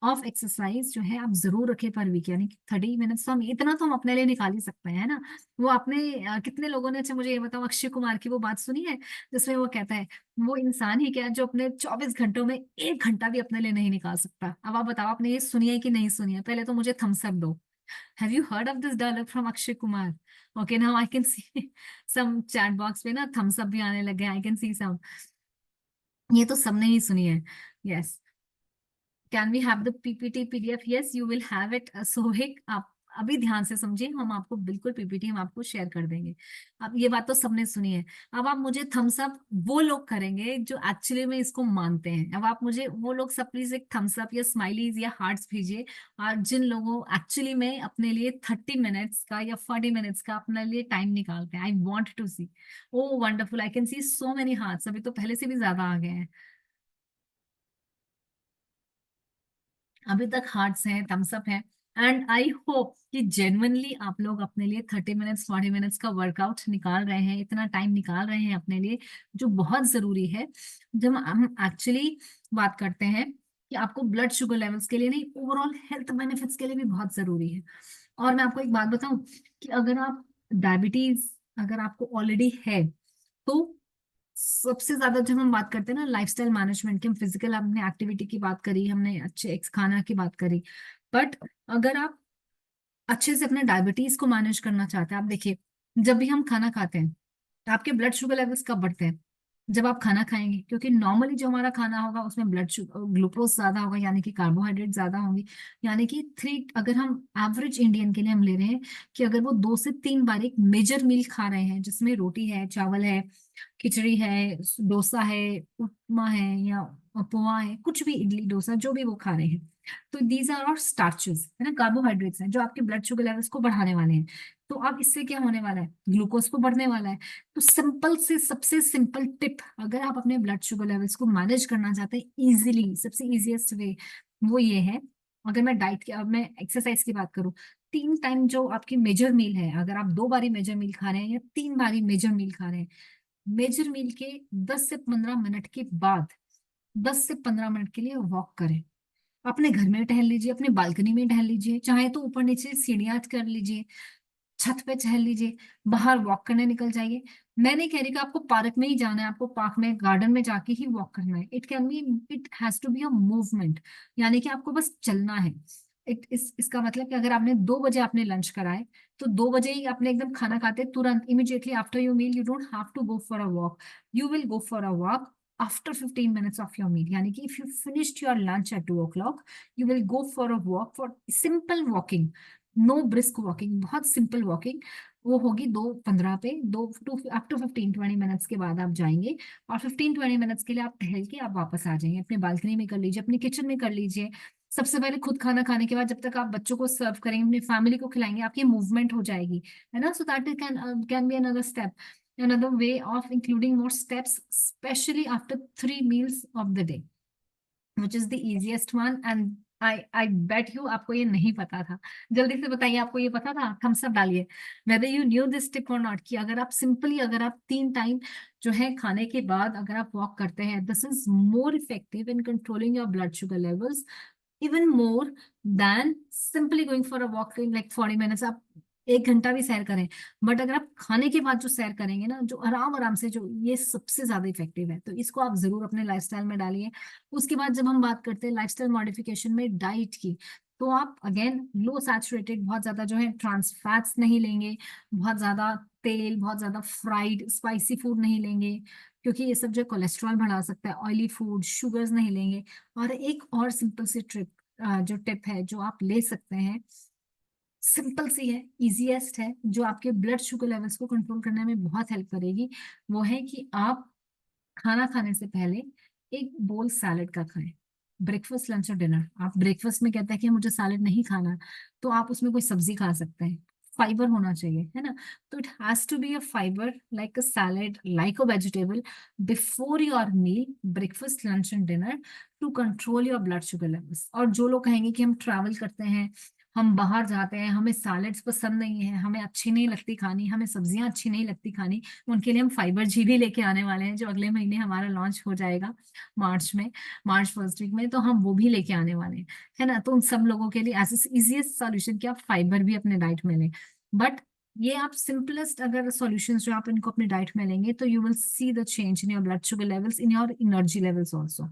ऑफ एक्सरसाइज जो है आप जरूर रखें पर वीक, यानी कि 30 मिनट्स, तो हम इतना तो हम अपने लिए निकाल ही सकते हैं, है ना। वो आपने कितने लोगों ने, अच्छा मुझे ये बताओ, अक्षय कुमार की वो बात सुनी है जिसमें वो कहता है वो इंसान ही क्या जो अपने 24 घंटों में 1 घंटा भी अपने लिए नहीं निकाल सकता। अब आप बताओ आपने ये सुनी है कि नहीं सुनी है, पहले तो मुझे थम्स अप दो। Have you heard of this dialogue from Akshay Kumar? Okay, now I can see some chat box पे ना thumbs up भी आने लगे। I can see some। ये तो सबने ही सुनी है। Yes. Can we have the PPT PDF? Yes you will have it. Sohik, आप अभी ध्यान से समझिए, हम आपको बिल्कुल पीपीटी हम आपको शेयर कर देंगे। अब ये बात तो सबने सुनी है। अब आप मुझे थम्स अप वो लोग करेंगे जो एक्चुअली में इसको मानते हैं। अब आप मुझे वो लोग सब प्लीज एक थम्स अप या स्माइलीज या हार्ट्स भेजिए, और जिन लोगों एक्चुअली में अपने लिए 30 मिनट्स का या 40 मिनट्स का अपने लिए टाइम निकालते हैं। I want to see. Oh wonderful, I can see so many hearts, अभी तो पहले से भी ज्यादा आ गए हैं। अभी तक हार्ट्स हैं, थम्स अप है। एंड आई होप कि जेन्युइनली आप लोग अपने लिए 30 मिनट्स 40 मिनट्स का वर्कआउट निकाल रहे हैं, इतना टाइम निकाल रहे हैं अपने लिए, जो बहुत जरूरी है। जब हम एक्चुअली बात करते हैं कि आपको ब्लड शुगर लेवल्स के लिए नहीं, ओवरऑल हेल्थ बेनिफिट्स के लिए भी बहुत जरूरी है। और मैं आपको एक बात बताऊं कि अगर आप डायबिटीज अगर आपको ऑलरेडी है तो सबसे ज्यादा जब हम बात करते हैं ना लाइफस्टाइल मैनेजमेंट की, हम फिजिकल, हमने एक्टिविटी की बात करी, हमने अच्छे एक्स खाना की बात करी, बट अगर आप अच्छे से अपने डायबिटीज को मैनेज करना चाहते हैं, आप देखिए जब भी हम खाना खाते हैं तो आपके ब्लड शुगर लेवल्स कब बढ़ते हैं, जब आप खाना खाएंगे, क्योंकि नॉर्मली जो हमारा खाना होगा उसमें ब्लड शुगर ग्लूकोज ज्यादा होगा, यानी कि कार्बोहाइड्रेट ज्यादा होंगी। यानी कि अगर हम एवरेज इंडियन के लिए हम ले रहे हैं कि अगर वो 2 से 3 बार एक मेजर मील खा रहे हैं, जिसमें रोटी है, चावल है, खिचड़ी है, डोसा है, उपमा है, या पोहा है, कुछ भी, इडली डोसा जो भी वो खा रहे हैं, तो दीज आर और स्टार्चेस, है ना, कार्बोहाइड्रेट्स हैं जो आपके ब्लड शुगर लेवल्स को बढ़ाने वाले हैं। तो अब इससे क्या होने वाला है, ग्लूकोज को बढ़ने वाला है। तो सिंपल से सबसे सिंपल टिप, अगर आप अपने ब्लड शुगर लेवल्स को मैनेज करना चाहते हैं इजीली, सबसे इजीएस्ट वे वो ये है। अगर मैं डाइट की, अब मैं एक्सरसाइज की बात करूँ, 3 टाइम जो आपकी मेजर मील है, अगर आप 2 बारी मेजर मील खा रहे हैं या 3 बारी मेजर मील खा रहे हैं, मेजर मील के 10 से 15 मिनट के बाद 10 से 15 मिनट के लिए वॉक करें। अपने घर में टहल लीजिए, अपने बालकनी में टहल लीजिए, चाहे तो ऊपर नीचे सीढ़ियां कर लीजिए, छत पे टहल लीजिए, बाहर वॉक करने निकल जाइए। मैं नहीं कह रही कि आपको पार्क में ही जाना है, आपको पार्क में गार्डन में जाके ही वॉक करना है। It can be, it has to be a movement, यानी कि आपको बस चलना है। इसका मतलब कि अगर आपने 2 बजे आपने लंच कराए, तो 2 बजे ही आपने एकदम खाना खाते तुरंत immediately after your meal you don't have to go for a walk, you will go for a walk after 15 minutes of your meal। यानी कि if you finished your lunch at 2 o'clock, you will go for a walk, for simple walking, no brisk walking, बहुत simple walking. वो होगी 2:15 पे, दो to up to 15-20 minutes के बाद आप जाएंगे, और 15-20 मिनट्स के लिए आप टहल के आप वापस आ जाएंगे। अपने बालकनी में कर लीजिए, अपने किचन में कर लीजिए। सबसे पहले खुद खाना खाने के बाद जब तक आप बच्चों को सर्व करेंगे, अपनी फैमिली को खिलाएंगे, आपकी मूवमेंट हो जाएगी, है ना। So that can be another step, another way of including more steps, especially after 3 meals of the day, which is the easiest one, and I bet you आपको ये नहीं पता था। जल्दी से बताइए, आपको ये पता था? थम्स अप डालिए whether you knew this tip or not, कि अगर आप सिंपली, अगर आप 3 टाइम जो है खाने के बाद अगर आप वॉक करते हैं, this is more effective in controlling your blood sugar levels, even more than simply going for a walk in like 40 minutes. आप 1 घंटा भी सैर करें, बट अगर आप खाने के बाद जो सैर करेंगे ना, जो आराम आराम से, जो ये सबसे ज्यादा इफेक्टिव है, तो इसको आप जरूर अपने लाइफस्टाइल में डालिए। उसके बाद जब हम बात करते हैं लाइफस्टाइल मॉडिफिकेशन में डाइट की, तो आप अगेन लो सैचुरेटेड, बहुत ज्यादा जो है ट्रांस फैट्स नहीं लेंगे, बहुत ज्यादा तेल, बहुत ज्यादा फ्राइड स्पाइसी फूड नहीं लेंगे, क्योंकि ये सब जो कोलेस्ट्रॉल बढ़ा सकता है। ऑयली फूड, शुगर्स नहीं लेंगे। और एक और सिंपल सी ट्रिप, जो टिप है जो आप ले सकते हैं, सिंपल सी है, इजीएस्ट है, जो आपके ब्लड शुगर लेवल्स को कंट्रोल करने में बहुत हेल्प करेगी, वो है कि आप खाना खाने से पहले एक बोल सैलेड का खाएं। ब्रेकफास्ट, लंच और डिनर, आप ब्रेकफास्ट में कहते हैं कि मुझे सैलेड नहीं खाना, तो आप उसमें कोई सब्जी खा सकते हैं। फाइबर होना चाहिए, है ना। तो it has to be a fibre, like a salad, like a vegetable, before your meal, breakfast, lunch and dinner, to control your blood sugar levels. और जो लोग कहेंगे कि हम ट्रैवल करते हैं, हम बाहर जाते हैं, हमें सैलेड्स पसंद नहीं है, हमें अच्छी नहीं लगती खानी, हमें सब्जियां अच्छी नहीं लगती खानी, उनके लिए हम फाइबर जी भी लेके आने वाले हैं, जो अगले महीने हमारा लॉन्च हो जाएगा मार्च में, मार्च फर्स्ट वीक में, तो हम वो भी लेके आने वाले हैं, है ना। तो उन सब लोगों के लिए ऐसे इजीएस्ट सॉल्यूशन कि आप फाइबर भी अपने डाइट में लें। बट ये आप सिंपलेस्ट अगर सॉल्यूशंस जो आप इनको अपने डाइट में लेंगे, तो you will see the change in your blood sugar levels, in your energy levels also.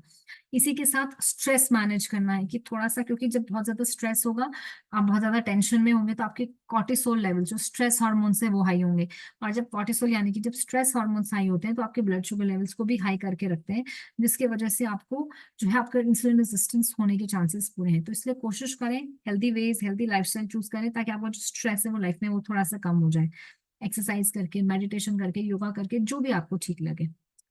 इसी के साथ स्ट्रेस मैनेज करना है, कि थोड़ा सा, क्योंकि जब बहुत ज्यादा स्ट्रेस होगा, आप बहुत ज्यादा टेंशन में होंगे, तो आपके कॉर्टिसोल लेवल, जो स्ट्रेस हार्मोन है, वो हाई होंगे। और जब कॉर्टिसोल यानी कि जब स्ट्रेस हार्मोन्स हाई होते हैं, तो आपके ब्लड शुगर लेवल्स को भी हाई करके रखते हैं, जिसकी वजह से आपको जो है आपका इंसुलिन रेजिस्टेंस होने के चांसेस पूरे हैं। तो इसलिए कोशिश करें, healthy veg, healthy lifestyle choose करें, ताकि आपका जो स्ट्रेस है वो लाइफ में वो थोड़ा सा कम हो जाए, एक्सरसाइज करके, मेडिटेशन करके, योगा करके, जो भी आपको ठीक लगे।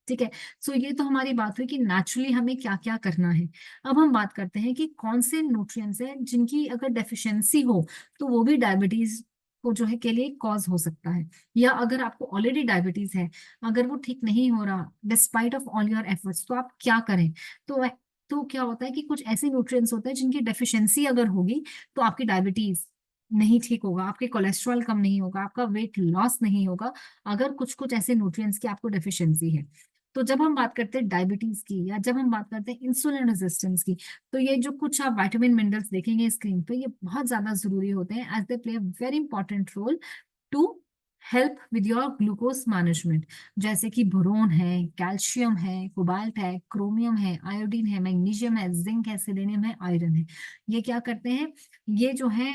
ठीक है। सो ये तो हमारी बात हुई कि नेचुरली हमें क्या क्या करना है। अब हम बात करते हैं कि कौन से न्यूट्रिएंट्स हैं जिनकी अगर डेफिशिएंसी हो, तो वो भी डायबिटीज को जो है के लिए कॉज हो सकता है। या अगर आपको ऑलरेडी डायबिटीज है, अगर वो ठीक नहीं हो रहा despite of all your efforts, तो आप क्या करें। तो तो क्या होता है कि कुछ ऐसे न्यूट्रिएंट्स होते हैं जिनकी डेफिशिएंसी अगर होगी, तो आपकी डायबिटीज नहीं ठीक होगा, आपके कोलेस्ट्रॉल कम नहीं होगा, आपका वेट लॉस नहीं होगा, अगर कुछ कुछ ऐसे न्यूट्रिएंट्स की आपको डेफिशिएंसी है। तो जब हम बात करते हैं डायबिटीज की, या जब हम बात करते हैं इंसुलिन रेजिस्टेंस की, तो ये जो कुछ आप विटामिन मिनरल्स देखेंगे स्क्रीन पे, ये बहुत ज्यादा जरूरी होते हैं, as they play a very important role to help with your glucose management. जैसे कि बोरोन है, कैल्शियम है, कोबाल्ट है, क्रोमियम है, आयोडीन है, मैग्नीशियम है, जिंक है, सेलेनियम है, आयरन है। ये क्या करते हैं, ये जो है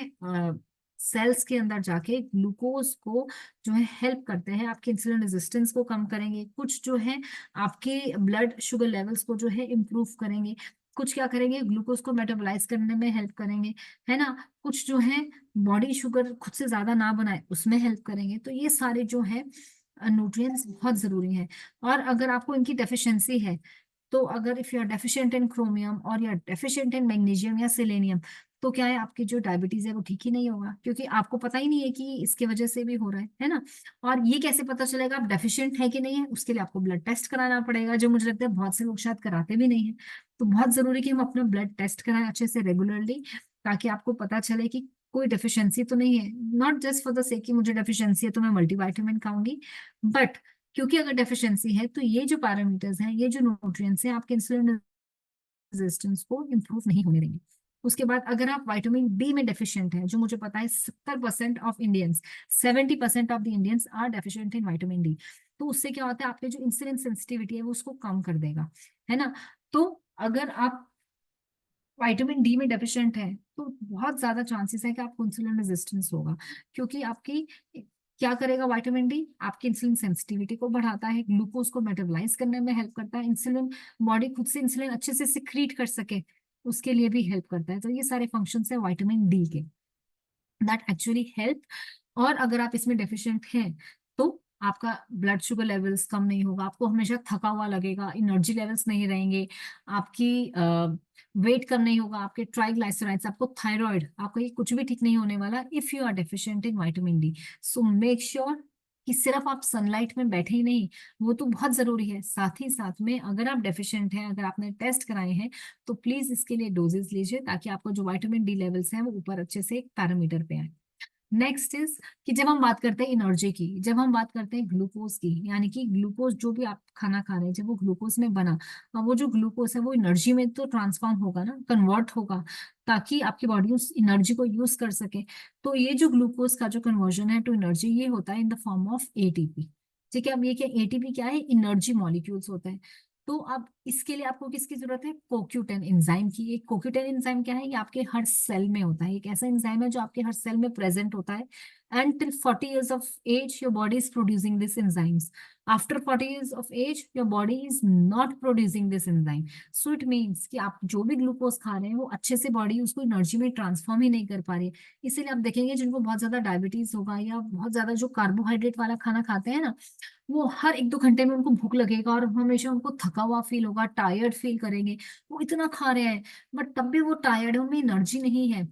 सेल्स के अंदर जाके ग्लूकोज को जो है हेल्प करते हैं, आपके इंसुलिन रेजिस्टेंस को कम करेंगे, कुछ जो है आपके ब्लड शुगर लेवल्स को जो है इम्प्रूव करेंगे, कुछ क्या करेंगे, ग्लूकोज को मेटाबोलाइज करने में हेल्प करेंगे, है ना। कुछ जो है बॉडी शुगर खुद से ज्यादा ना बनाए उसमें हेल्प करेंगे। तो ये सारे जो है न्यूट्रिएंट्स बहुत जरूरी हैं। और अगर आपको इनकी डेफिशिएंसी है, तो अगर if you are deficient in chromium और you are deficient in magnesium या सेलेनियम, तो क्या है, आपकी जो डायबिटीज है वो ठीक ही नहीं होगा, क्योंकि आपको पता ही नहीं है कि इसके वजह से भी हो रहा है ना। और ये कैसे पता चलेगा आप डेफिशिएंट है कि नहीं है, उसके लिए आपको ब्लड टेस्ट कराना पड़ेगा, जो मुझे लगता है बहुत से लोग शायद कराते भी नहीं है। तो बहुत जरूरी कि हम अपना ब्लड टेस्ट कराएं अच्छे से रेगुलरली, ताकि आपको पता चले कि कोई डेफिशिएंसी तो नहीं है। Not just for the sake कि मुझे डेफिशिएंसी है तो मैं मल्टीविटामिन खाऊंगी, बट क्योंकि अगर डेफिशिएंसी है तो ये जो पैरामीटर्स हैं, ये जो न्यूट्रिएंट्स हैं, आपके इंसुलिन रेजिस्टेंस को इम्प्रूव नहीं होने देंगे। उसके बाद अगर आप विटामिन डी में डेफिशिएंट है, जो मुझे पता है 70% of Indians, 70% of the Indians are deficient in vitamin D, तो उससे क्या होता है, आपके जो इंसुलिन सेंसिटिविटी है वो उसको कम कर देगा, है ना। तो अगर आप विटामिन डी में डेफिशिएंट है तो बहुत ज्यादा चांसेस है कि आपको इंसुलिन रेजिस्टेंस होगा, क्योंकि आपकी क्या करेगा विटामिन डी, आपकी इंसुलिन सेंसिटिविटी को बढ़ाता है, ग्लूकोज को मेटाबोलाइज करने में हेल्प करता है, इंसुलिन बॉडी खुद से इंसुलिन अच्छे से सिक्रीट कर सके उसके लिए भी हेल्प करता है। तो ये सारे फंक्शंस है विटामिन डी के, दैट एक्चुअली हेल्प। और अगर आप इसमें डेफिशिएंट हैं तो आपका ब्लड शुगर लेवल्स कम नहीं होगा, आपको हमेशा थका हुआ लगेगा, एनर्जी लेवल्स नहीं रहेंगे, आपकी वेट कम नहीं होगा, आपके ट्राइग्लाइसराइड्स, आपको थायराइड, आपका ये कुछ भी ठीक नहीं होने वाला if you are deficient in vitamin D. So make sure कि सिर्फ आप सनलाइट में बैठे ही नहीं, वो तो बहुत जरूरी है, साथ ही साथ में अगर आप डेफिशिएंट हैं, अगर आपने टेस्ट कराए हैं, तो प्लीज इसके लिए डोजेस लीजिए ताकि आपको जो विटामिन डी लेवल्स हैं वो ऊपर अच्छे से एक पैरामीटर पे आए। नेक्स्ट इज कि जब हम बात करते हैं एनर्जी की, जब हम बात करते हैं ग्लूकोज की, यानी कि ग्लूकोज जो भी आप खाना खा रहे हैं जब वो ग्लूकोज में बना, अब वो जो ग्लूकोज है वो एनर्जी में तो ट्रांसफॉर्म होगा ना, कन्वर्ट होगा, ताकि आपकी बॉडी उस एनर्जी को यूज कर सके। तो ये जो ग्लूकोज का जो कन्वर्जन है टू एनर्जी, ये होता है in the form of ATP. ठीक है, अब ये क्या एटीपी क्या है, एनर्जी मॉलिक्यूल्स होता है। तो अब इसके लिए आपको किसकी जरूरत है, कोक्यूटेन एंजाइम की। एक कोक्यूटेन एंजाइम क्या है, ये आपके हर सेल में होता है, एक ऐसा एंजाइम है जो आपके हर सेल में प्रेजेंट होता है। And till 40 years of age your body is producing these enzymes. After 40 years of age your body is not producing this enzyme. So it means कि आप जो भी ग्लूकोज खा रहे हैं वो अच्छे से बॉडी उसको एनर्जी में ट्रांसफॉर्म ही नहीं कर पा रही है। इसीलिए आप देखेंगे जिनको बहुत ज्यादा डायबिटीज होगा या बहुत ज्यादा जो कार्बोहाइड्रेट वाला खाना खाते हैं ना, वो हर 1-2 घंटे में उनको भूख लगेगा और हमेशा उनको थका हुआ फील होगा, टायर्ड फील करेंगे। वो इतना खा रहे हैं बट तब भी वो टायर्ड है, उनमें एनर्जी नहीं है।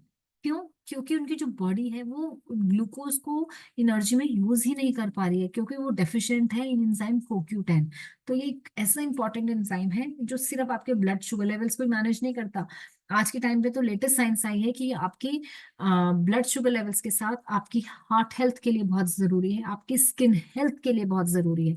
क्यों? क्योंकि उनकी जो बॉडी है वो ग्लूकोज को एनर्जी में यूज ही नहीं कर पा रही है, क्योंकि वो डेफिशिएंट है इन एंजाइम कोक्यूटेन। तो ये एक ऐसा इंपॉर्टेंट एंजाइम है जो सिर्फ आपके ब्लड शुगर लेवल्स को मैनेज नहीं करता। आज के टाइम पे तो लेटेस्ट साइंस आई है कि आपकी ब्लड शुगर लेवल्स के साथ आपकी हार्ट हेल्थ के लिए बहुत जरूरी है, आपकी स्किन हेल्थ के लिए बहुत जरूरी है।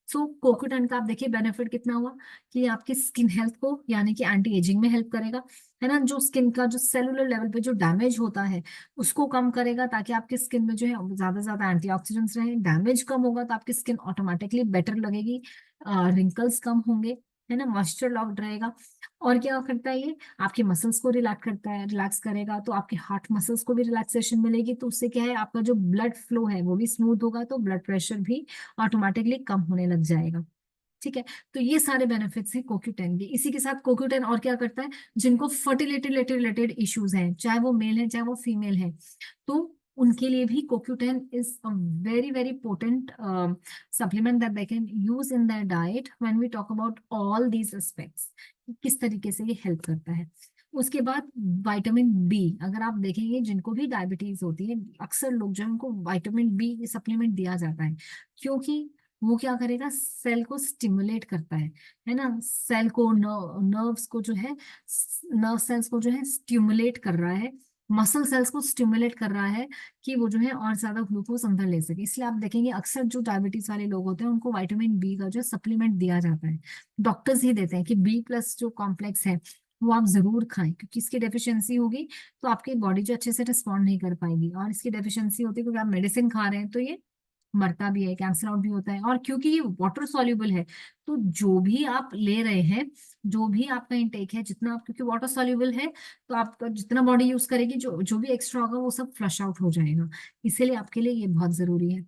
सो कोकोटन का आप देखिए बेनिफिट कितना हुआ, कि आपकी स्किन हेल्थ को यानी कि एंटी एजिंग में हेल्प करेगा, है ना, जो स्किन का जो सेलुलर लेवल पे जो डैमेज होता है उसको कम करेगा, ताकि आपकी स्किन में जो है ज्यादा से ज्यादा एंटीऑक्सीडेंट्स रहे, डैमेज कम होगा तो आपकी स्किन ऑटोमेटिकली बेटर लगेगी, रिंकल्स कम होंगे, है ना, मॉइस्चर लॉक्ड रहेगा। और क्या करता है ये, आपके मसल्स को रिलैक्स करता है, रिलैक्स करेगा तो आपके हार्ट मसल्स को भी रिलैक्सेशन मिलेगी, तो उससे क्या है, आपका जो ब्लड फ्लो है वो भी स्मूथ होगा, तो ब्लड प्रेशर भी ऑटोमेटिकली कम होने लग जाएगा। ठीक है, तो ये सारे बेनिफिट्स हैं कोक्यूटेन के। इसी के साथ कोक्यूटेन और क्या करता है, जिनको फर्टिलिटी रिलेटेड इश्यूज हैं, चाहे वो मेल है चाहे वो फीमेल है, तो उनके लिए भी co Q ten is a very very potent supplement that they can use in their diet when we talk about all these aspects, किस तरीके से ये हेल्प करता है। उसके बाद विटामिन बी, अगर आप देखेंगे जिनको भी डायबिटीज होती है, अक्सर लोग जो है उनको विटामिन बी सप्लीमेंट दिया जाता है, क्योंकि वो क्या करेगा, सेल को स्टिमुलेट करता है ना, सेल को नर्व्स को जो है, नर्व सेल्स को जो है स्टिमुलेट कर रहा है, मसल सेल्स को स्टिमुलेट कर रहा है कि वो जो है और ज्यादा ग्लूकोज अंदर ले सके। इसलिए आप देखेंगे अक्सर जो डायबिटीज वाले लोग होते हैं उनको विटामिन बी का जो सप्लीमेंट दिया जाता है, डॉक्टर्स ही देते हैं कि B+ जो कॉम्प्लेक्स है वो आप जरूर खाएं, क्योंकि इसकी डेफिशिएंसी होगी तो आपकी बॉडी जो अच्छे से रिस्पॉन्ड नहीं कर पाएगी, और इसकी डेफिशिएंसी होती है क्योंकि आप मेडिसिन खा रहे हैं तो ये मरता भी है, कैंसर आउट भी होता है। और क्योंकि ये वाटर सॉल्युबल है, तो जो भी आप ले रहे हैं, जो भी आपका इंटेक है, जितना आप, क्योंकि वाटर सॉल्युबल है तो आपका जितना बॉडी यूज करेगी, जो जो भी एक्स्ट्रा होगा वो सब फ्लश आउट हो जाएगा, इसीलिए आपके लिए ये बहुत जरूरी है।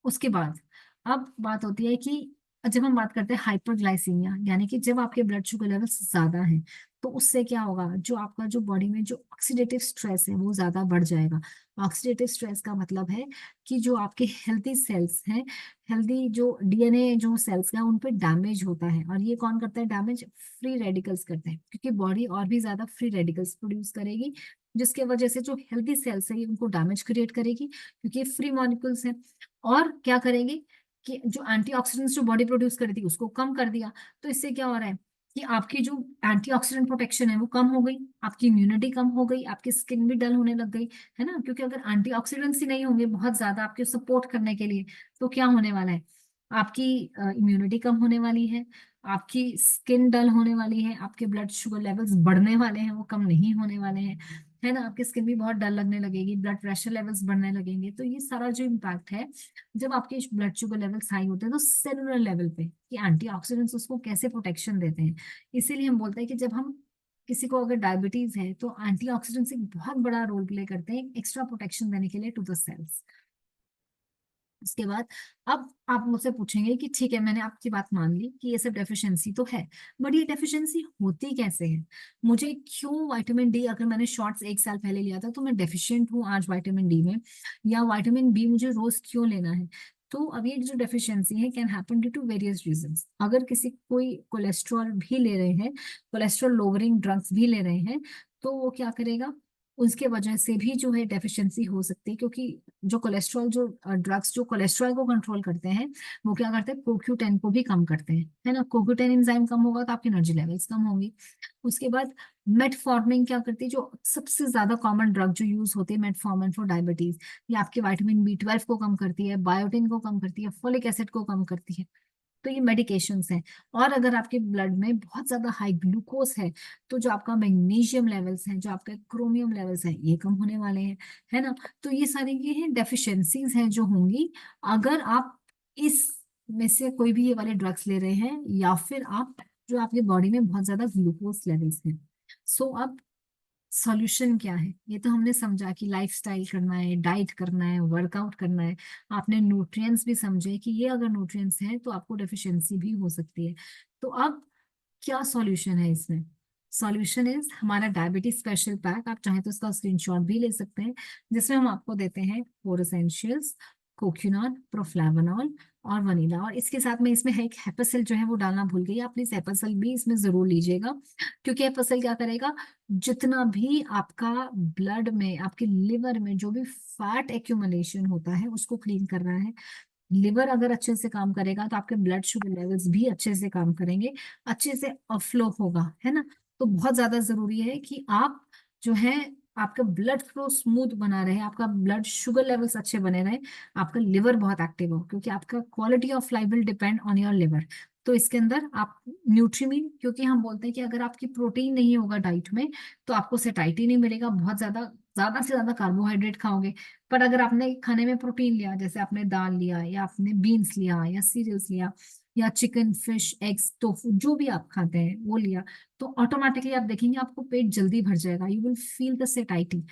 उसके बाद अब बात होती है कि जब हम बात करते हैं हाइपरग्लाइसीमिया, यानी कि जब आपके ब्लड शुगर लेवल ज्यादा है, तो उससे क्या होगा, जो आपका जो बॉडी में जो ऑक्सीडेटिव स्ट्रेस है वो ज्यादा बढ़ जाएगा। ऑक्सीडेटिव स्ट्रेस का मतलब है कि जो आपके हेल्थी सेल्स हैं, हेल्दी जो डीएनए जो सेल्स हैं उन पे डैमेज होता है, और ये कौन करता है डैमेज, फ्री रेडिकल्स करते हैं, क्योंकि बॉडी और भी ज्यादा फ्री रेडिकल्स प्रोड्यूस करेगी, जिसके वजह से जो हेल्दी सेल्स है ये उनको डैमेज क्रिएट करेगी, क्योंकि ये फ्री मॉलिक्यूल्स हैं। और क्या करेगी कि जो एंटीऑक्सीडेंट्स जो बॉडी प्रोड्यूस करी थी उसको कम कर दिया, तो इससे क्या हो रहा है कि आपकी जो एंटीऑक्सीडेंट प्रोटेक्शन है वो कम हो गई, आपकी इम्यूनिटी कम हो गई, आपकी स्किन भी डल होने लग गई, है ना, क्योंकि अगर एंटीऑक्सीडेंट्स ही नहीं होंगे बहुत ज्यादा आपके सपोर्ट करने के लिए, तो क्या होने वाला है, आपकी इम्यूनिटी कम होने वाली है, आपकी स्किन डल होने वाली है, आपके ब्लड शुगर लेवल्स बढ़ने वाले हैं, वो कम नहीं होने वाले हैं, है ना। आपकी स्किन भी बहुत डल लगने लगेगी, ब्लड प्रेशर लेवल्स बढ़ने लगेंगे। तो ये सारा जो इम्पैक्ट है, जब आपके ब्लड शुगर लेवल्स हाई होते हैं तो सेलुलर लेवल पे, कि एंटीऑक्सीडेंट्स उसको कैसे प्रोटेक्शन देते हैं। इसीलिए हम बोलते हैं कि जब हम किसी को अगर डायबिटीज है तो एंटीऑक्सीडेंट्स एक बहुत बड़ा रोल प्ले करते हैं एक्स्ट्रा प्रोटेक्शन देने के लिए टू द सेल्स। उसके बाद अब आप मुझसे पूछेंगे कि ठीक है, मैंने आपकी बात मान ली कि ये सब डेफिशिएंसी तो है, बट ये डेफिशिएंसी होती कैसे है, मुझे क्यों विटामिन डी, अगर मैंने शॉर्ट्स 1 साल पहले लिया था तो मैं डेफिशिएंट हूँ आज विटामिन डी में, या विटामिन बी मुझे रोज क्यों लेना है। तो अब ये जो डेफिशिएंसी है can happen due to various reasons. अगर किसी कोई कोलेस्ट्रॉल भी ले रहे हैं, कोलेस्ट्रॉल लोअरिंग ड्रग्स भी ले रहे हैं, तो वो क्या करेगा, उसके वजह से भी जो है डेफिशिएंसी हो सकती है। क्योंकि जो कोलेस्ट्रॉल, जो ड्रग्स जो कोलेस्ट्रॉल को कंट्रोल करते हैं, वो क्या करते हैं, CoQ10 को भी कम करते हैं, है ना। CoQ10 एंजाइम कम होगा तो आपकी एनर्जी लेवल्स कम होंगी। उसके बाद मेटफॉर्मिन क्या करती है, जो सबसे ज्यादा कॉमन ड्रग जो यूज होती है मेटफॉर्मिन फॉर डायबिटीज, ये आपके विटामिन B12 को कम करती है, बायोटिन को कम करती है, फोलिक एसिड को कम करती है। तो ये मेडिकेशंस हैं। और अगर आपके ब्लड में बहुत ज्यादा हाई ग्लूकोज है, तो जो आपका मैग्नीशियम लेवल्स हैं, जो आपका क्रोमियम लेवल्स हैं, ये कम होने वाले हैं, है ना। तो ये सारी ये हैं डेफिशिएंसीज हैं जो होंगी अगर आप इस में से कोई भी ये वाले ड्रग्स ले रहे हैं, या फिर आप जो आपके बॉडी में बहुत ज्यादा ग्लूकोज लेवल्स हैं। सो अब सॉल्यूशन क्या है, ये तो हमने समझा कि लाइफस्टाइल करना है, डाइट करना है, वर्कआउट करना है। आपने न्यूट्रिएंट्स भी समझे कि ये अगर न्यूट्रिएंट्स हैं तो आपको डेफिशिएंसी भी हो सकती है। तो अब क्या सॉल्यूशन है इसमें, सॉल्यूशन इज हमारा डायबिटीज स्पेशल पैक। आप चाहें तो इसका स्क्रीनशॉट भी ले सकते हैं, जिसमें हम आपको देते हैं 4 एसेंशियल्स, कोक्यूनॉन, प्रोफ्लेवनॉल और वनीला। और इसके साथ में इसमें है एक हेपासिल जो है वो डालना भूल गई, आप प्लीज हेपासिल भी इसमें जरूर लीजिएगा। क्योंकि हेपासिल क्या करेगा, जितना भी आपका ब्लड में, आपके लिवर में जो भी फैट एक्यूमुलेशन होता है उसको क्लीन कर रहा है। लिवर अगर अच्छे से काम करेगा तो आपके ब्लड शुगर लेवल्स भी अच्छे से काम करेंगे, अच्छे से फ्लो होगा, है ना। तो बहुत ज्यादा जरूरी है कि आप जो है आपका ब्लड फ्लो स्मूथ बना रहे, आपका ब्लड शुगर लेवल्स अच्छे बने रहे, आपका लिवर बहुत एक्टिव हो, क्योंकि आपका quality of life will depend on your liver. तो इसके अंदर आप न्यूट्रीमीन, क्योंकि हम बोलते हैं कि अगर आपकी प्रोटीन नहीं होगा डाइट में तो आपको सेटाइटी नहीं मिलेगा, बहुत ज्यादा ज्यादा से ज्यादा कार्बोहाइड्रेट खाओगे। पर अगर आपने खाने में प्रोटीन लिया, जैसे आपने दाल लिया, या आपने बीन्स लिया, या सीरियल्स लिया, या चिकन, फिश, एग्स, टोफू, जो भी आप खाते हैं वो लिया, तो ऑटोमेटिकली आप देखेंगे आपको पेट जल्दी भर जाएगा, you will feel the satiety.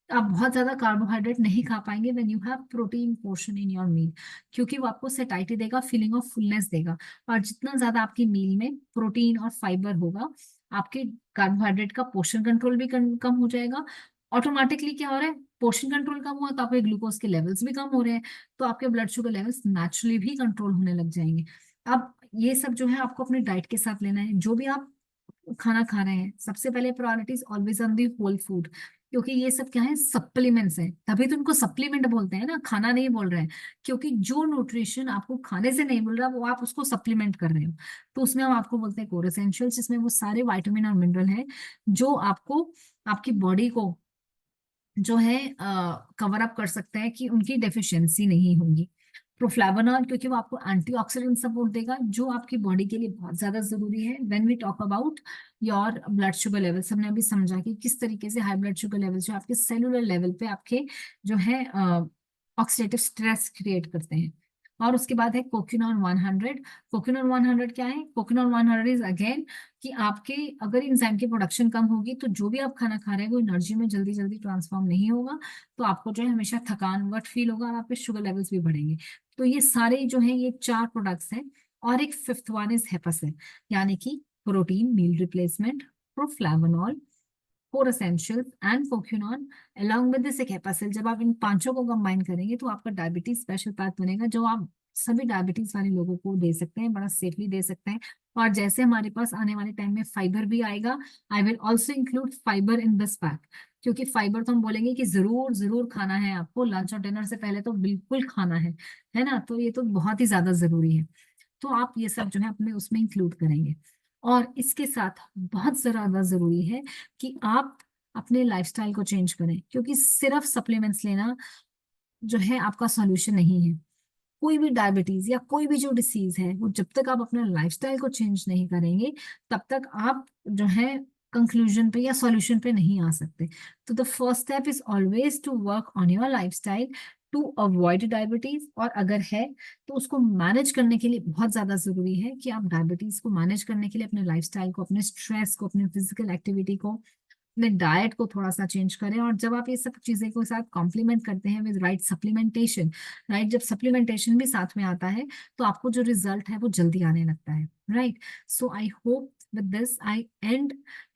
आप बहुत ज्यादा कार्बोहाइड्रेट नहीं खा पाएंगे when you have protein portion in your meal, क्योंकि वो आपको सेटाइटी देगा, फीलिंग ऑफ फुलनेस देगा। और जितना ज्यादा आपकी मील में प्रोटीन और फाइबर होगा, आपके कार्बोहाइड्रेट का पोर्शन कंट्रोल भी कम हो जाएगा। ऑटोमेटिकली क्या हो रहा है, पोर्शन कंट्रोल कम हुआ तो आपके ग्लूकोज के लेवल्स भी कम हो रहे हैं, तो आपके ब्लड शुगर लेवल्स नेचुरली भी कंट्रोल होने लग जाएंगे। अब ये सब जो है आपको अपने डाइट के साथ लेना है। जो भी आप खाना खा रहे हैं, सबसे पहले priorities always on the whole food, क्योंकि ये सब क्या है, सप्लीमेंट्स हैं, तभी तो उनको सप्लीमेंट बोलते हैं ना, खाना नहीं बोल रहे हैं। क्योंकि जो न्यूट्रिशन आपको खाने से नहीं मिल रहा वो आप उसको सप्लीमेंट कर रहे हो। तो उसमें हम आपको बोलते हैं कोर एसेंशियल्स, जिसमें वो सारे विटामिन और मिनरल हैं जो आपको, आपकी बॉडी को जो है कवर अप कर सकते हैं, कि उनकी डेफिशिएंसी नहीं होगी। प्रोफ्लेवोनॉल, क्योंकि वो आपको एंटीऑक्सीडेंट सपोर्ट देगा, जो आपकी बॉडी के लिए बहुत ज्यादा जरूरी है। When we talk about your blood sugar levels, हमने अभी समझा कि किस तरीके से हाई ब्लड शुगर लेवल जो आपके सेलुलर लेवल पे आपके जो है ऑक्सीडेटिव स्ट्रेस क्रिएट करते हैं। और उसके बाद है कोक्यूनॉन 100। कोक्यूनॉन 100 क्या है, कोक्यूनॉन 100 इज अगेन कि आपके अगर इंजाइम की प्रोडक्शन कम होगी तो जो भी आप खाना खा रहे हैं वो एनर्जी में जल्दी जल्दी ट्रांसफॉर्म नहीं होगा, तो आपको जो है हमेशा थकान वट फील होगा और आपके शुगर लेवल्स भी बढ़ेंगे। तो ये सारे जो है ये 4 प्रोडक्ट्स हैं। और एक फिफ्थ वन इज हेपासिन, यानी कि protein meal replacement, Proflavanol, 4 essentials and CoQuinone, along with this एक हेपासिल। जब आप इन पांचों को कंबाइन करेंगे तो आपका डायबिटीज स्पेशल पैक बनेगा, जो आप सभी डायबिटीज वाले लोगों को दे सकते हैं, बड़ा सेफली दे सकते हैं। और जैसे हमारे पास आने वाले टाइम में फाइबर भी आएगा, I will also include fibre in this pack. क्योंकि फाइबर तो हम बोलेंगे कि जरूर जरूर खाना है आपको, लंच और डिनर से पहले तो बिल्कुल खाना है ना। तो ये तो बहुत ही ज्यादा जरूरी है। तो आप ये सब जो है अपने उसमें इंक्लूड करेंगे। और इसके साथ बहुत ज्यादा जरूरी है कि आप अपने लाइफस्टाइल को चेंज करें, क्योंकि सिर्फ सप्लीमेंट्स लेना जो है आपका सॉल्यूशन नहीं है। कोई भी डायबिटीज या कोई भी जो डिसीज है, वो जब तक आप अपने लाइफस्टाइल को चेंज नहीं करेंगे, तब तक आप जो है कंक्लूजन पे या सॉल्यूशन पे नहीं आ सकते। तो the first step is always to work on your lifestyle to avoid diabetes, और अगर है तो उसको मैनेज करने के लिए बहुत ज्यादा जरूरी है कि आप डायबिटीज को मैनेज करने के लिए अपने लाइफस्टाइल को, अपने स्ट्रेस को, अपने फिजिकल एक्टिविटी को, अपने डाइट को थोड़ा सा चेंज करें। और जब आप ये सब चीजें को साथ कॉम्प्लीमेंट करते हैं विद राइट सप्लीमेंटेशन, राइट, जब सप्लीमेंटेशन भी साथ में आता है तो आपको जो रिजल्ट है वो जल्दी आने लगता है, right. So I hope with this I end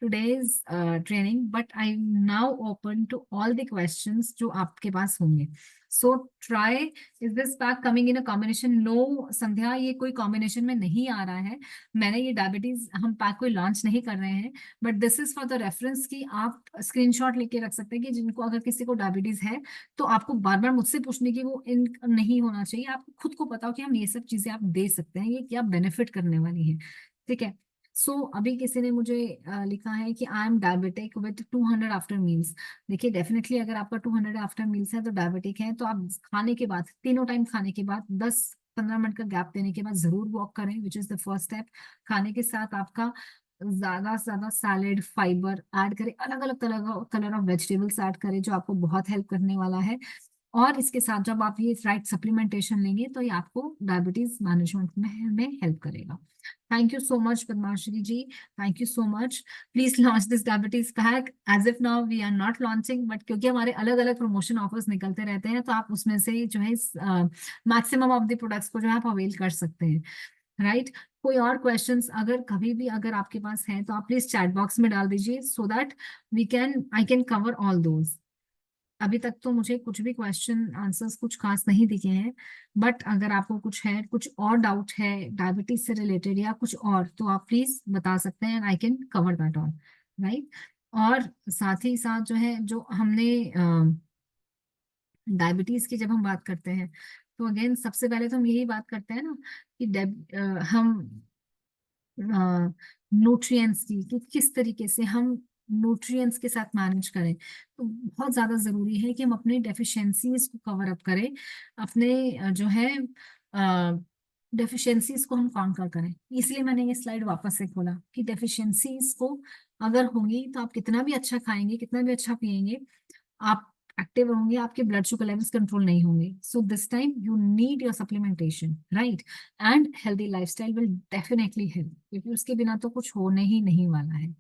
today's training, but I'm now open to all the questions जो आपके पास होंगे। So try, is this pack coming in a combination? No संध्या, ये कोई कॉम्बिनेशन में नहीं आ रहा है। मैंने ये डायबिटीज हम पैक कोई लॉन्च नहीं कर रहे हैं, but this is for the reference कि आप स्क्रीनशॉट लेके रख सकते हैं कि जिनको अगर किसी को डायबिटीज है तो आपको बार बार मुझसे पूछने की वो इन नहीं होना चाहिए, आपको खुद को पता हो कि हम ये सब चीजें आप दे सकते हैं, ये क्या बेनिफिट करने वाली है, ठीक है। सो अभी किसी ने मुझे लिखा है कि I am diabetic with 200 after meals. देखिए डेफिनेटली अगर आपका 200 आफ्टर मील्स है तो डायबिटिक है, तो आप खाने के बाद, तीनों टाइम खाने के बाद 10-15 मिनट का गैप देने के बाद जरूर वॉक करें, which is the first step. खाने के साथ आपका ज्यादा से ज्यादा सैलेड, फाइबर ऐड करें, अलग अलग कलर ऑफ वेजिटेबल्स ऐड करें जो आपको बहुत हेल्प करने वाला है। और इसके साथ जब आप ये राइट सप्लीमेंटेशन लेंगे तो ये आपको डायबिटीज मैनेजमेंट में हेल्प करेगा। Thank you so much Padmashree ji, thank you so much. Please launch this diabetes pack. As if now we are not launching, but क्योंकि हमारे अलग अलग प्रमोशन ऑफर्स निकलते रहते हैं तो आप उसमें से जो है मैक्सिमम ऑफ द प्रोडक्ट्स को जो है आप अवेल कर सकते हैं, राइट। कोई और क्वेश्चंस अगर कभी भी अगर आपके पास है तो आप प्लीज चैट बॉक्स में डाल दीजिए, so that we can I can cover all those. अभी तक तो मुझे कुछ भी क्वेश्चन आंसर्स कुछ खास नहीं दिखे हैं, बट अगर आपको कुछ है, कुछ और डाउट है डायबिटीज से रिलेटेड या कुछ और, तो आप प्लीज बता सकते हैं, आई can cover that all, right. और साथ ही साथ जो है, जो हमने डायबिटीज की जब हम बात करते हैं तो अगेन सबसे पहले तो हम यही बात करते हैं ना कि हम न्यूट्रिएंट्स की, कि किस तरीके से हम न्यूट्रिएंट्स के साथ मैनेज करें। तो बहुत ज्यादा जरूरी है कि हम अपने डेफिशिएंसीज को कवर अप करें, अपने जो है डेफिशिएंसीज को हम काउंटर करें। इसलिए मैंने ये स्लाइड वापस से खोला कि डेफिशिएंसीज को अगर होंगी तो आप कितना भी अच्छा खाएंगे, कितना भी अच्छा पिएंगे, आप एक्टिव होंगे, आपके ब्लड शुगर लेवल्स कंट्रोल नहीं होंगे। So this time you need your supplementation, right, and healthy lifestyle will definitely help, क्योंकि उसके बिना तो कुछ होने ही नहीं वाला है,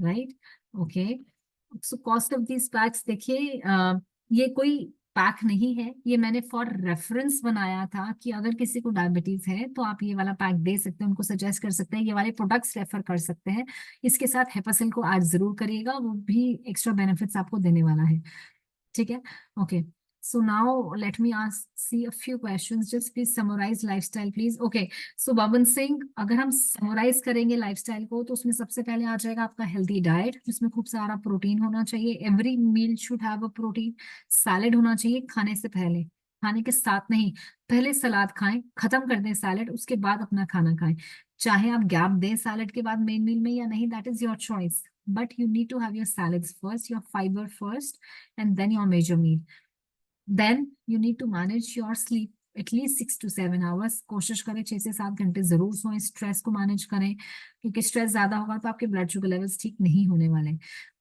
right. Okay, so cost of this PACS देखिए, ये कोई पैक नहीं है, ये मैंने फॉर रेफरेंस बनाया था कि अगर किसी को डायबिटीज है तो आप ये वाला पैक दे सकते हैं, उनको सजेस्ट कर सकते हैं, ये वाले प्रोडक्ट्स रेफर कर सकते हैं। इसके साथ हेपासिल को ऐड जरूर करिएगा, वो भी एक्स्ट्रा बेनिफिट्स आपको देने वाला है, ठीक है। Okay, so now let me ask see a few questions, just please summarise lifestyle please. Okay, so Baban Singh, अगर हम समराइज करेंगे लाइफस्टाइल को तो उसमें सबसे पहले आ जाएगा आपका हेल्दी डाइट, जिसमें खूब सारा प्रोटीन होना चाहिए, every meal should have a protein. Salad होना चाहिए खाने से पहले, खाने के साथ नहीं, पहले सलाद खाएं, खत्म कर दें सैलेड, उसके बाद अपना खाना खाएं। चाहे आप गैप दें सैलेड के बाद मेन मील में या नहीं, that is your choice, but you need to have your salads first, your fiber first, and then your major meal. Then you need to manage your sleep at least 6 to 7 hours। कोशिश करें 6 से 7 घंटे जरूर सोएं, stress को manage करें, क्योंकि stress ज्यादा होगा तो आपके ब्लड शुगर लेवल्स ठीक नहीं होने वाले।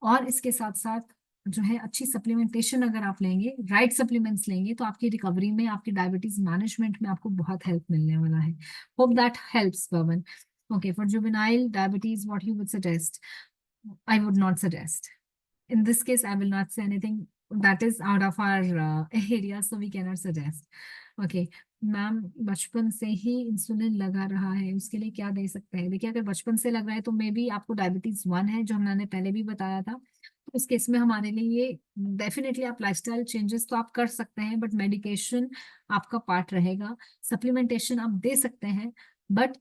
और इसके साथ साथ जो है अच्छी सप्लीमेंटेशन अगर आप लेंगे, राइट सप्लीमेंट्स लेंगे, तो आपकी रिकवरी में, आपकी डायबिटीज मैनेजमेंट में आपको बहुत हेल्प मिलने वाला है। Hope that helps Pawan. Okay, for juvenile diabetes, what you would suggest? I would not suggest. In this case, I will not say anything that is out of our area, so we cannot suggest. Okay, ma'am बचपन से ही insulin लगा रहा है, उसके लिए क्या दे सकते हैं? देखिए, अगर बचपन से लग रहा है तो मे बी आपको डायबिटीज 1 है, जो हमने पहले भी बताया था। तो इस केस में हमारे लिए ये डेफिनेटली आप लाइफस्टाइल चेंजेस तो आप कर सकते हैं, बट मेडिकेशन आपका पार्ट रहेगा। सप्लीमेंटेशन आप दे सकते हैं, but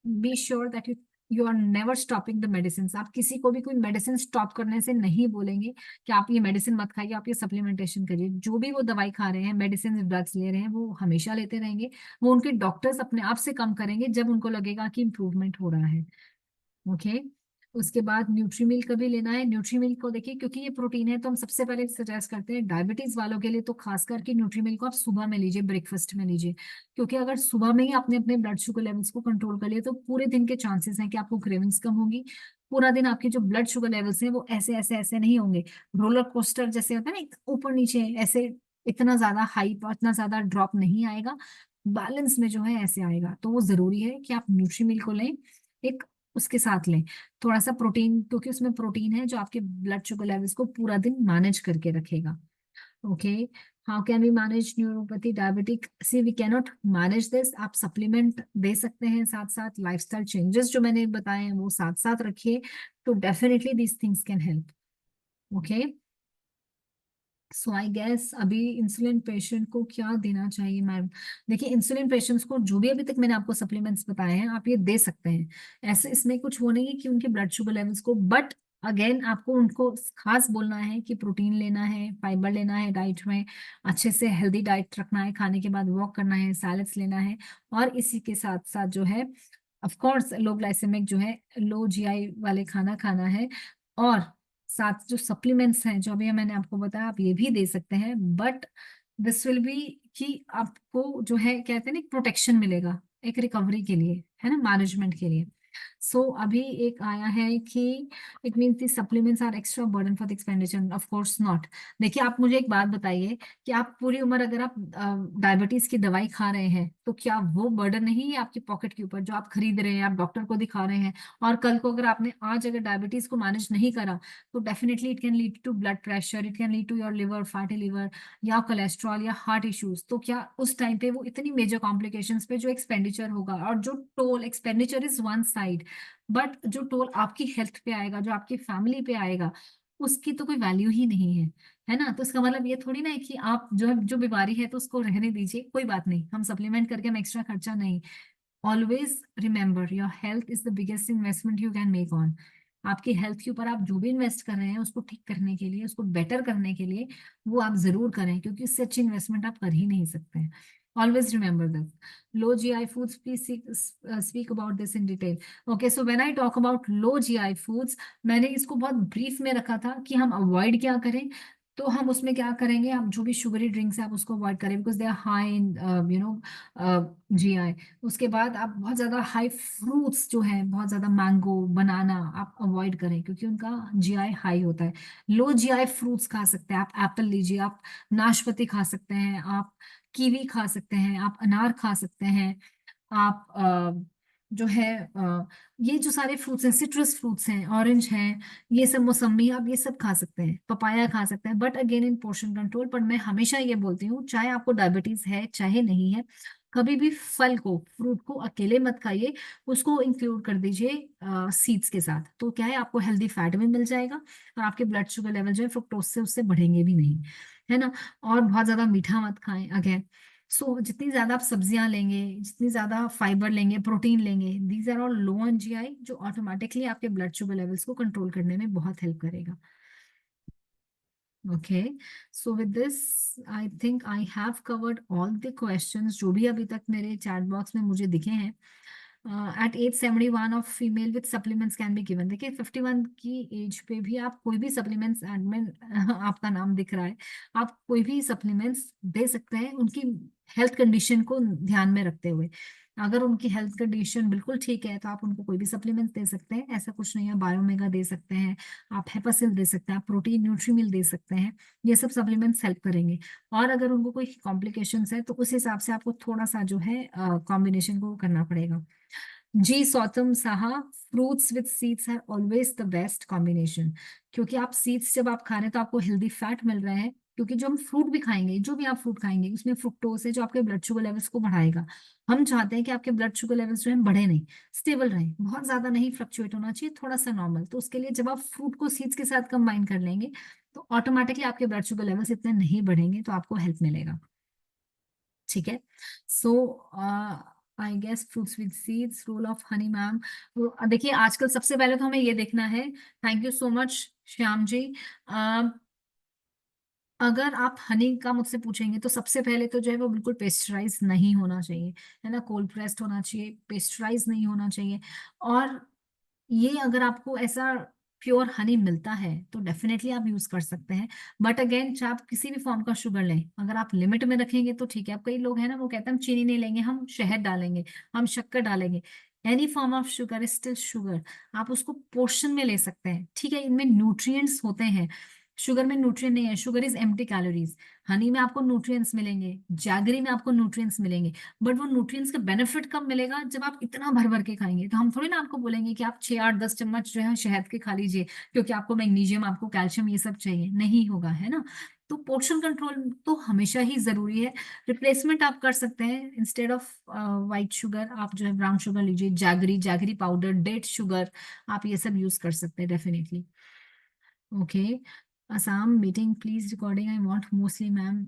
be sure that you are never stopping the medicine. आप किसी को भी कोई मेडिसिन स्टॉप करने से नहीं बोलेंगे कि आप ये मेडिसिन मत खाइए, आप ये सप्लीमेंटेशन करिए। जो भी वो दवाई खा रहे हैं, मेडिसिन ड्रग्स ले रहे हैं, वो हमेशा लेते रहेंगे। वो उनके डॉक्टर्स अपने आप से कम करेंगे जब उनको लगेगा कि इंप्रूवमेंट हो रहा है। ओके, उसके बाद न्यूट्री मिल्क कभी लेना है। न्यूट्री मिल्क को देखिए, क्योंकि ये प्रोटीन है तो हम सबसे पहले सजेस्ट करते हैं डायबिटीज वालों के लिए, तो खास करके न्यूट्री मिल्क को आप सुबह में लीजिए, ब्रेकफास्ट में लीजिए। क्योंकि अगर सुबह में ही आपने अपने ब्लड शुगर लेवल्स को कंट्रोल कर लिया तो पूरे दिन के चांसेस हैं कि आपको क्रेविंग्स कम होगी। पूरा दिन आपके जो ब्लड शुगर लेवल्स हैं वो ऐसे ऐसे ऐसे नहीं होंगे, रोलर कोस्टर जैसे होता है ना, एक ऊपर नीचे ऐसे, इतना ज्यादा हाई और इतना ज्यादा ड्रॉप नहीं आएगा। बैलेंस में जो है ऐसे आएगा। तो वो जरूरी है कि आप न्यूट्री मिल्क को लें, एक उसके साथ लें थोड़ा सा प्रोटीन, क्योंकि उसमें प्रोटीन है जो आपके ब्लड शुगर लेवल्स को पूरा दिन मैनेज करके रखेगा। Okay, how can we manage neuropathy diabetic? See we cannot manage this. आप सप्लीमेंट दे सकते हैं, साथ साथ लाइफस्टाइल चेंजेस जो मैंने बताए हैं वो साथ साथ रखिए, तो definitely these things can help. Okay, so I guess अभी इंसुलिन पेशेंट को क्या देना चाहिए मैम? देखिए, इंसुलिन पेशेंट्स को जो भी अभी तक मैंने आपको सप्लीमेंट्स बताए हैं आप ये दे सकते हैं। ऐसे इसमें कुछ वो नहीं है कि उनके ब्लड शुगर लेवल्स को, बट अगेन आपको उनको खास बोलना है कि प्रोटीन लेना है, फाइबर लेना है डाइट में, अच्छे से हेल्दी डाइट रखना है, खाने के बाद वॉक करना है, सैलड्स लेना है, और इसी के साथ साथ जो है ऑफ कोर्स लो ग्लाइसेमिक जो है, लो जीआई वाले खाना खाना है। और साथ जो सप्लीमेंट्स हैं जो अभी मैंने आपको बताया आप ये भी दे सकते हैं, बट दिस विल बी कि आपको जो है कहते हैं ना, एक प्रोटेक्शन मिलेगा एक रिकवरी के लिए, है ना, मैनेजमेंट के लिए। सो अभी एक आया है कि it mean the supplements are extra burden for the expenditure, of course not. देखिए, आप मुझे एक बात बताइए कि आप पूरी उम्र अगर आप डायबिटीज की दवाई खा रहे हैं तो क्या वो बर्डन नहीं है आपकी पॉकेट के ऊपर जो आप खरीद रहे हैं, आप डॉक्टर को दिखा रहे हैं? और कल को अगर आपने आज अगर डायबिटीज को मैनेज नहीं करा तो definitely it can lead to blood pressure, it can lead to your liver, fatty liver, या कोलेस्ट्रॉल या हार्ट इश्यूज। तो क्या उस टाइम पे वो इतनी मेजर कॉम्प्लिकेशंस पे जो एक्सपेंडिचर होगा, और जो toll, expenditure is one side, but जो टोल आपकी हेल्थ पे आएगा, जो आपकी फैमिली पे आएगा, उसकी तो कोई वैल्यू ही नहीं है, है ना? तो इसका मतलब ये थोड़ी ना है कि आप जो जो बीमारी है तो उसको रहने दीजिए, कोई बात नहीं, हम सप्लीमेंट करके हम एक्स्ट्रा खर्चा नहीं। Always remember your health is the biggest investment you can make on. आपकी हेल्थ के ऊपर आप जो भी इन्वेस्ट कर रहे हैं उसको ठीक करने के लिए, उसको बेटर करने के लिए, वो आप जरूर करें, क्योंकि इससे अच्छी इन्वेस्टमेंट आप कर ही नहीं सकते हैं। Always remember this. Low GI foods, please speak about this in detail. Okay, so when I talk about low GI foods, मैंने इसको बहुत ब्रीफ में रखा था कि हम अवॉइड क्या करें। तो हम उसमें क्या करेंगे, आप जो भी शुगरी ड्रिंक्स है आप उसको अवॉइड करें, because they are high in you know GI. उसके बाद आप बहुत ज्यादा हाई फ्रूट्स जो है, बहुत ज्यादा मैंगो, बनाना आप अवॉइड करें, क्योंकि उनका जीआई हाई होता है। लो जीआई फ्रूट्स खा सकते हैं, आप एप्पल लीजिए, आप नाशपाती खा सकते हैं, आप कीवी खा सकते हैं, आप अनार खा सकते हैं, आप जो है ये जो सारे फ्रूट्स हैं, सिट्रस फ्रूट्स हैं, ऑरेंज हैं, ये सब, मौसम्मी, आप ये सब खा सकते हैं, पपाया खा सकते हैं, but again in portion control. पर मैं हमेशा ये बोलती हूँ, चाहे आपको डायबिटीज है चाहे नहीं है, कभी भी फल को, फ्रूट को अकेले मत खाइए, उसको इंक्लूड कर दीजिए सीड्स के साथ। तो क्या है, आपको हेल्दी फैट भी मिल जाएगा और आपके ब्लड शुगर लेवल जो है फ्रुक्टोज से उससे बढ़ेंगे भी नहीं, है ना? और बहुत ज्यादा मीठा मत खाएं अगेन। सो जितनी ज्यादा आप सब्जियां लेंगे, जितनी ज्यादा फाइबर लेंगे, प्रोटीन लेंगे, these are all low on GI, जो ऑटोमेटिकली आपके ब्लड शुगर लेवल्स को कंट्रोल करने में बहुत हेल्प करेगा। Okay, so with this I think I have covered all the questions जो भी अभी तक मेरे चैट बॉक्स में मुझे दिखे हैं। At age 71 of female with supplements can be given. देखिए, 51 की एज पे भी आप कोई भी सप्लीमेंट्स, एडमिन आपका नाम दिख रहा है, आप कोई भी सप्लीमेंट्स दे सकते हैं उनकी हेल्थ कंडीशन को ध्यान में रखते हुए। अगर उनकी हेल्थ कंडीशन बिल्कुल ठीक है तो आप उनको कोई भी सप्लीमेंट्स दे सकते हैं, ऐसा कुछ नहीं है। बायोमेगा दे सकते हैं, आप हेपासिल दे सकते हैं, आप प्रोटीन न्यूट्रीमिल दे सकते हैं, ये सब सप्लीमेंट्स हेल्प करेंगे। और अगर उनको कोई कॉम्प्लिकेशंस है तो उस हिसाब से आपको थोड़ा सा जो है कॉम्बिनेशन को करना पड़ेगा। जी Sautam Saha, fruits with seeds are always the best combination. क्योंकि आप सीड्स जब आप खा रहे हैं तो आपको हेल्दी फैट मिल रहा है, क्योंकि जो हम फ्रूट भी खाएंगे, जो भी आप फ्रूट खाएंगे उसमें फ्रुक्टोज है जो आपके ब्लड शुगर लेवल्स को बढ़ाएगा। हम चाहते हैं कि आपके ब्लड शुगर लेवल्स जो है बढ़े नहीं, स्टेबल रहे, बहुत ज्यादा नहीं फ्लक्चुएट होना चाहिए, थोड़ा सा नॉर्मल। तो उसके लिए जब आप फ्रूट को सीड्स के साथ कंबाइन कर लेंगे तो ऑटोमेटिकली आपके ब्लड शुगर लेवल्स इतने नहीं बढ़ेंगे, तो आपको हेल्प मिलेगा। ठीक है, so I guess fruits with seeds, role of honey ma'am. देखिए, आजकल सबसे पहले तो हमें ये देखना है, thank you so much Shyam ji. अ, अगर आप हनी का मुझसे पूछेंगे तो सबसे पहले तो जो है वो बिल्कुल पेस्चराइज नहीं होना चाहिए, है ना, कोल्ड प्रेस्ड होना चाहिए, पेस्चराइज नहीं होना चाहिए। और ये अगर आपको ऐसा प्योर हनी मिलता है तो डेफिनेटली आप यूज कर सकते हैं। बट अगेन चाहे आप किसी भी फॉर्म का शुगर लें, अगर आप लिमिट में रखेंगे तो ठीक है। अब कई लोग हैं ना, वो कहते हैं हम चीनी नहीं लेंगे, हम शहद डालेंगे, हम शक्कर डालेंगे। Any form of sugar is still sugar. आप उसको पोर्शन में ले सकते हैं, ठीक है। इनमें न्यूट्रिएंट्स होते हैं, शुगर में न्यूट्रिएंट नहीं है, sugar is empty calories. Honey में आपको न्यूट्रिएंट्स मिलेंगे, जैगरी में आपको न्यूट्रिएंट्स मिलेंगे। बट वो न्यूट्रिएंट्स का बेनिफिट कब मिलेगा, जब आप इतना भर भर के खाएंगे। तो हम थोड़ी ना आपको बोलेंगे कि आप 6 8 10 चम्मच जो है शहद के खा लीजिए, क्योंकि आपको मैग्नीशियम, आपको कैल्शियम, ये सब चाहिए, नहीं होगा, है ना। तो पोर्शन कंट्रोल तो हमेशा ही जरूरी है। रिप्लेसमेंट आप कर सकते हैं, इंस्टेड ऑफ वाइट शुगर आप जो है ब्राउन शुगर लीजिए, jaggery, jaggery powder, date sugar, आप ये सब यूज कर सकते हैं definitely. Okay. Assam meeting please recording I want mostly ma'am.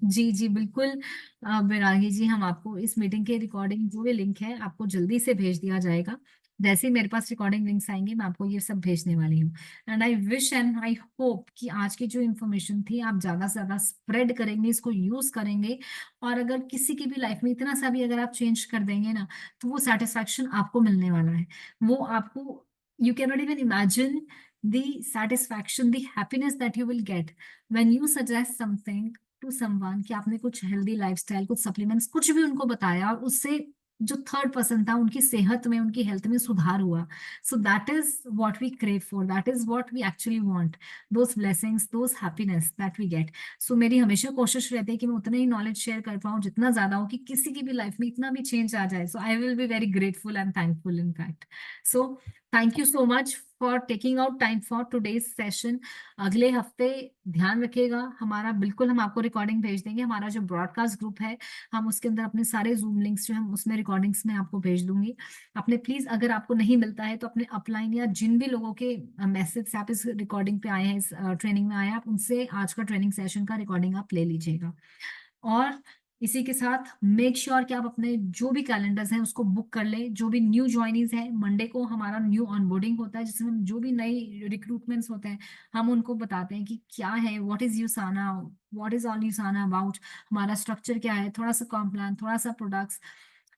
जी जी बिल्कुल। बैरागी जी, हम आपको इस मीटिंग के रिकॉर्डिंग जो भी लिंक है आपको जल्दी से भेज दिया जाएगा। जैसे ही मेरे पास रिकॉर्डिंग लिंक्स आएंगे मैं आपको ये सब भेजने वाली हूँ। And I wish and I hope कि आज की जो इन्फॉर्मेशन थी आप ज्यादा से ज्यादा स्प्रेड करेंगे, इसको यूज करेंगे। और अगर किसी की भी लाइफ में इतना सा भी अगर आप चेंज कर देंगे ना, तो वो सेटिस्फैक्शन आपको मिलने वाला है। वो आपको, you can not even imagine the satisfaction, the happiness that you will get when you suggest something to someone, कि आपने कुछ हेल्दी लाइफस्टाइल, कुछ सप्लीमेंट्स, कुछ भी उनको बताया और उससे जो थर्ड पर्सन था उनकी सेहत में, उनकी हेल्थ में सुधार हुआ। So that is what we crave for, that is what we actually want, those blessings, those happiness that we get. So मेरी हमेशा कोशिश रहती है कि मैं उतना ही नॉलेज शेयर कर पाऊँ जितना ज्यादा हो, कि किसी की भी लाइफ में इतना भी चेंज आ जाए। So I will be very grateful and thankful in fact. So thank you so much for taking out time for today's session. अगले हफ्ते ध्यान रखिएगा हमारा, बिल्कुल हम आपको रिकॉर्डिंग भेज देंगे। हमारा जो ब्रॉडकास्ट ग्रुप है, हम उसके अंदर अपने सारे जूम लिंक्स जो हम उसमें रिकॉर्डिंग्स में आपको भेज दूंगी। अपने प्लीज, अगर आपको नहीं मिलता है तो अपने अपलाइन या जिन भी लोगों के मैसेज से आप इस रिकॉर्डिंग पे आए हैं, इस ट्रेनिंग में आए हैं, आप उनसे आज का ट्रेनिंग सेशन का रिकॉर्डिंग आप ले लीजिएगा। और इसी के साथ मेक श्योर कि आप अपने जो भी कैलेंडर्स हैं उसको बुक कर ले। जो भी न्यू ज्वाइनीज हैं, मंडे को हमारा न्यू ऑनबोर्डिंग होता है, जिसमें हम जो भी नई रिक्रूटमेंट्स होते हैं हम उनको बताते हैं कि क्या है, what is यूसाना, what is all यूसाना about, हमारा स्ट्रक्चर क्या है, थोड़ा सा कॉम्प्लान, थोड़ा सा प्रोडक्ट्स।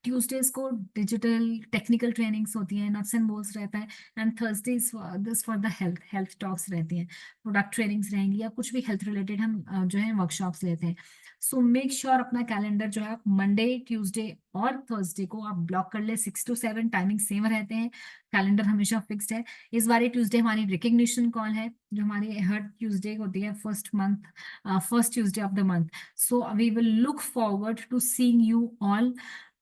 ट्यूसडेज को डिजिटल टेक्निकल ट्रेनिंग्स होती हैं, नट्स एंड बोल्ट्स रहता है। And Thursdays this for the health, health talks रहती हैं, प्रोडक्ट ट्रेनिंग्स रहेंगी, या कुछ भी हेल्थ रिलेटेड हम जो है वर्कशॉप्स लेते हैं। सो मेक श्योर अपना कैलेंडर जो है आप मंडे, ट्यूसडे और थर्सडे को आप ब्लॉक कर ले। 6 to 7 टाइमिंग सेम रहते हैं, कैलेंडर हमेशा फिक्स्ड है। इस बार ट्यूसडे हमारी रिकग्निशन कॉल है, जो हमारी हर ट्यूसडे होती है, first Tuesday of the month. So we will look forward to seeing you all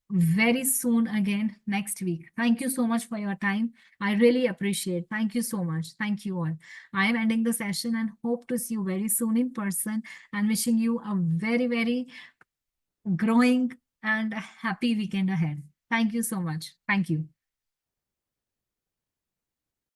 very soon again next week. Thank you so much for your time. I really appreciate. Thank you so much. Thank you all. I am ending the session and hope to see you very soon in person, and wishing you a very, very growing and a happy weekend ahead. Thank you so much. Thank you.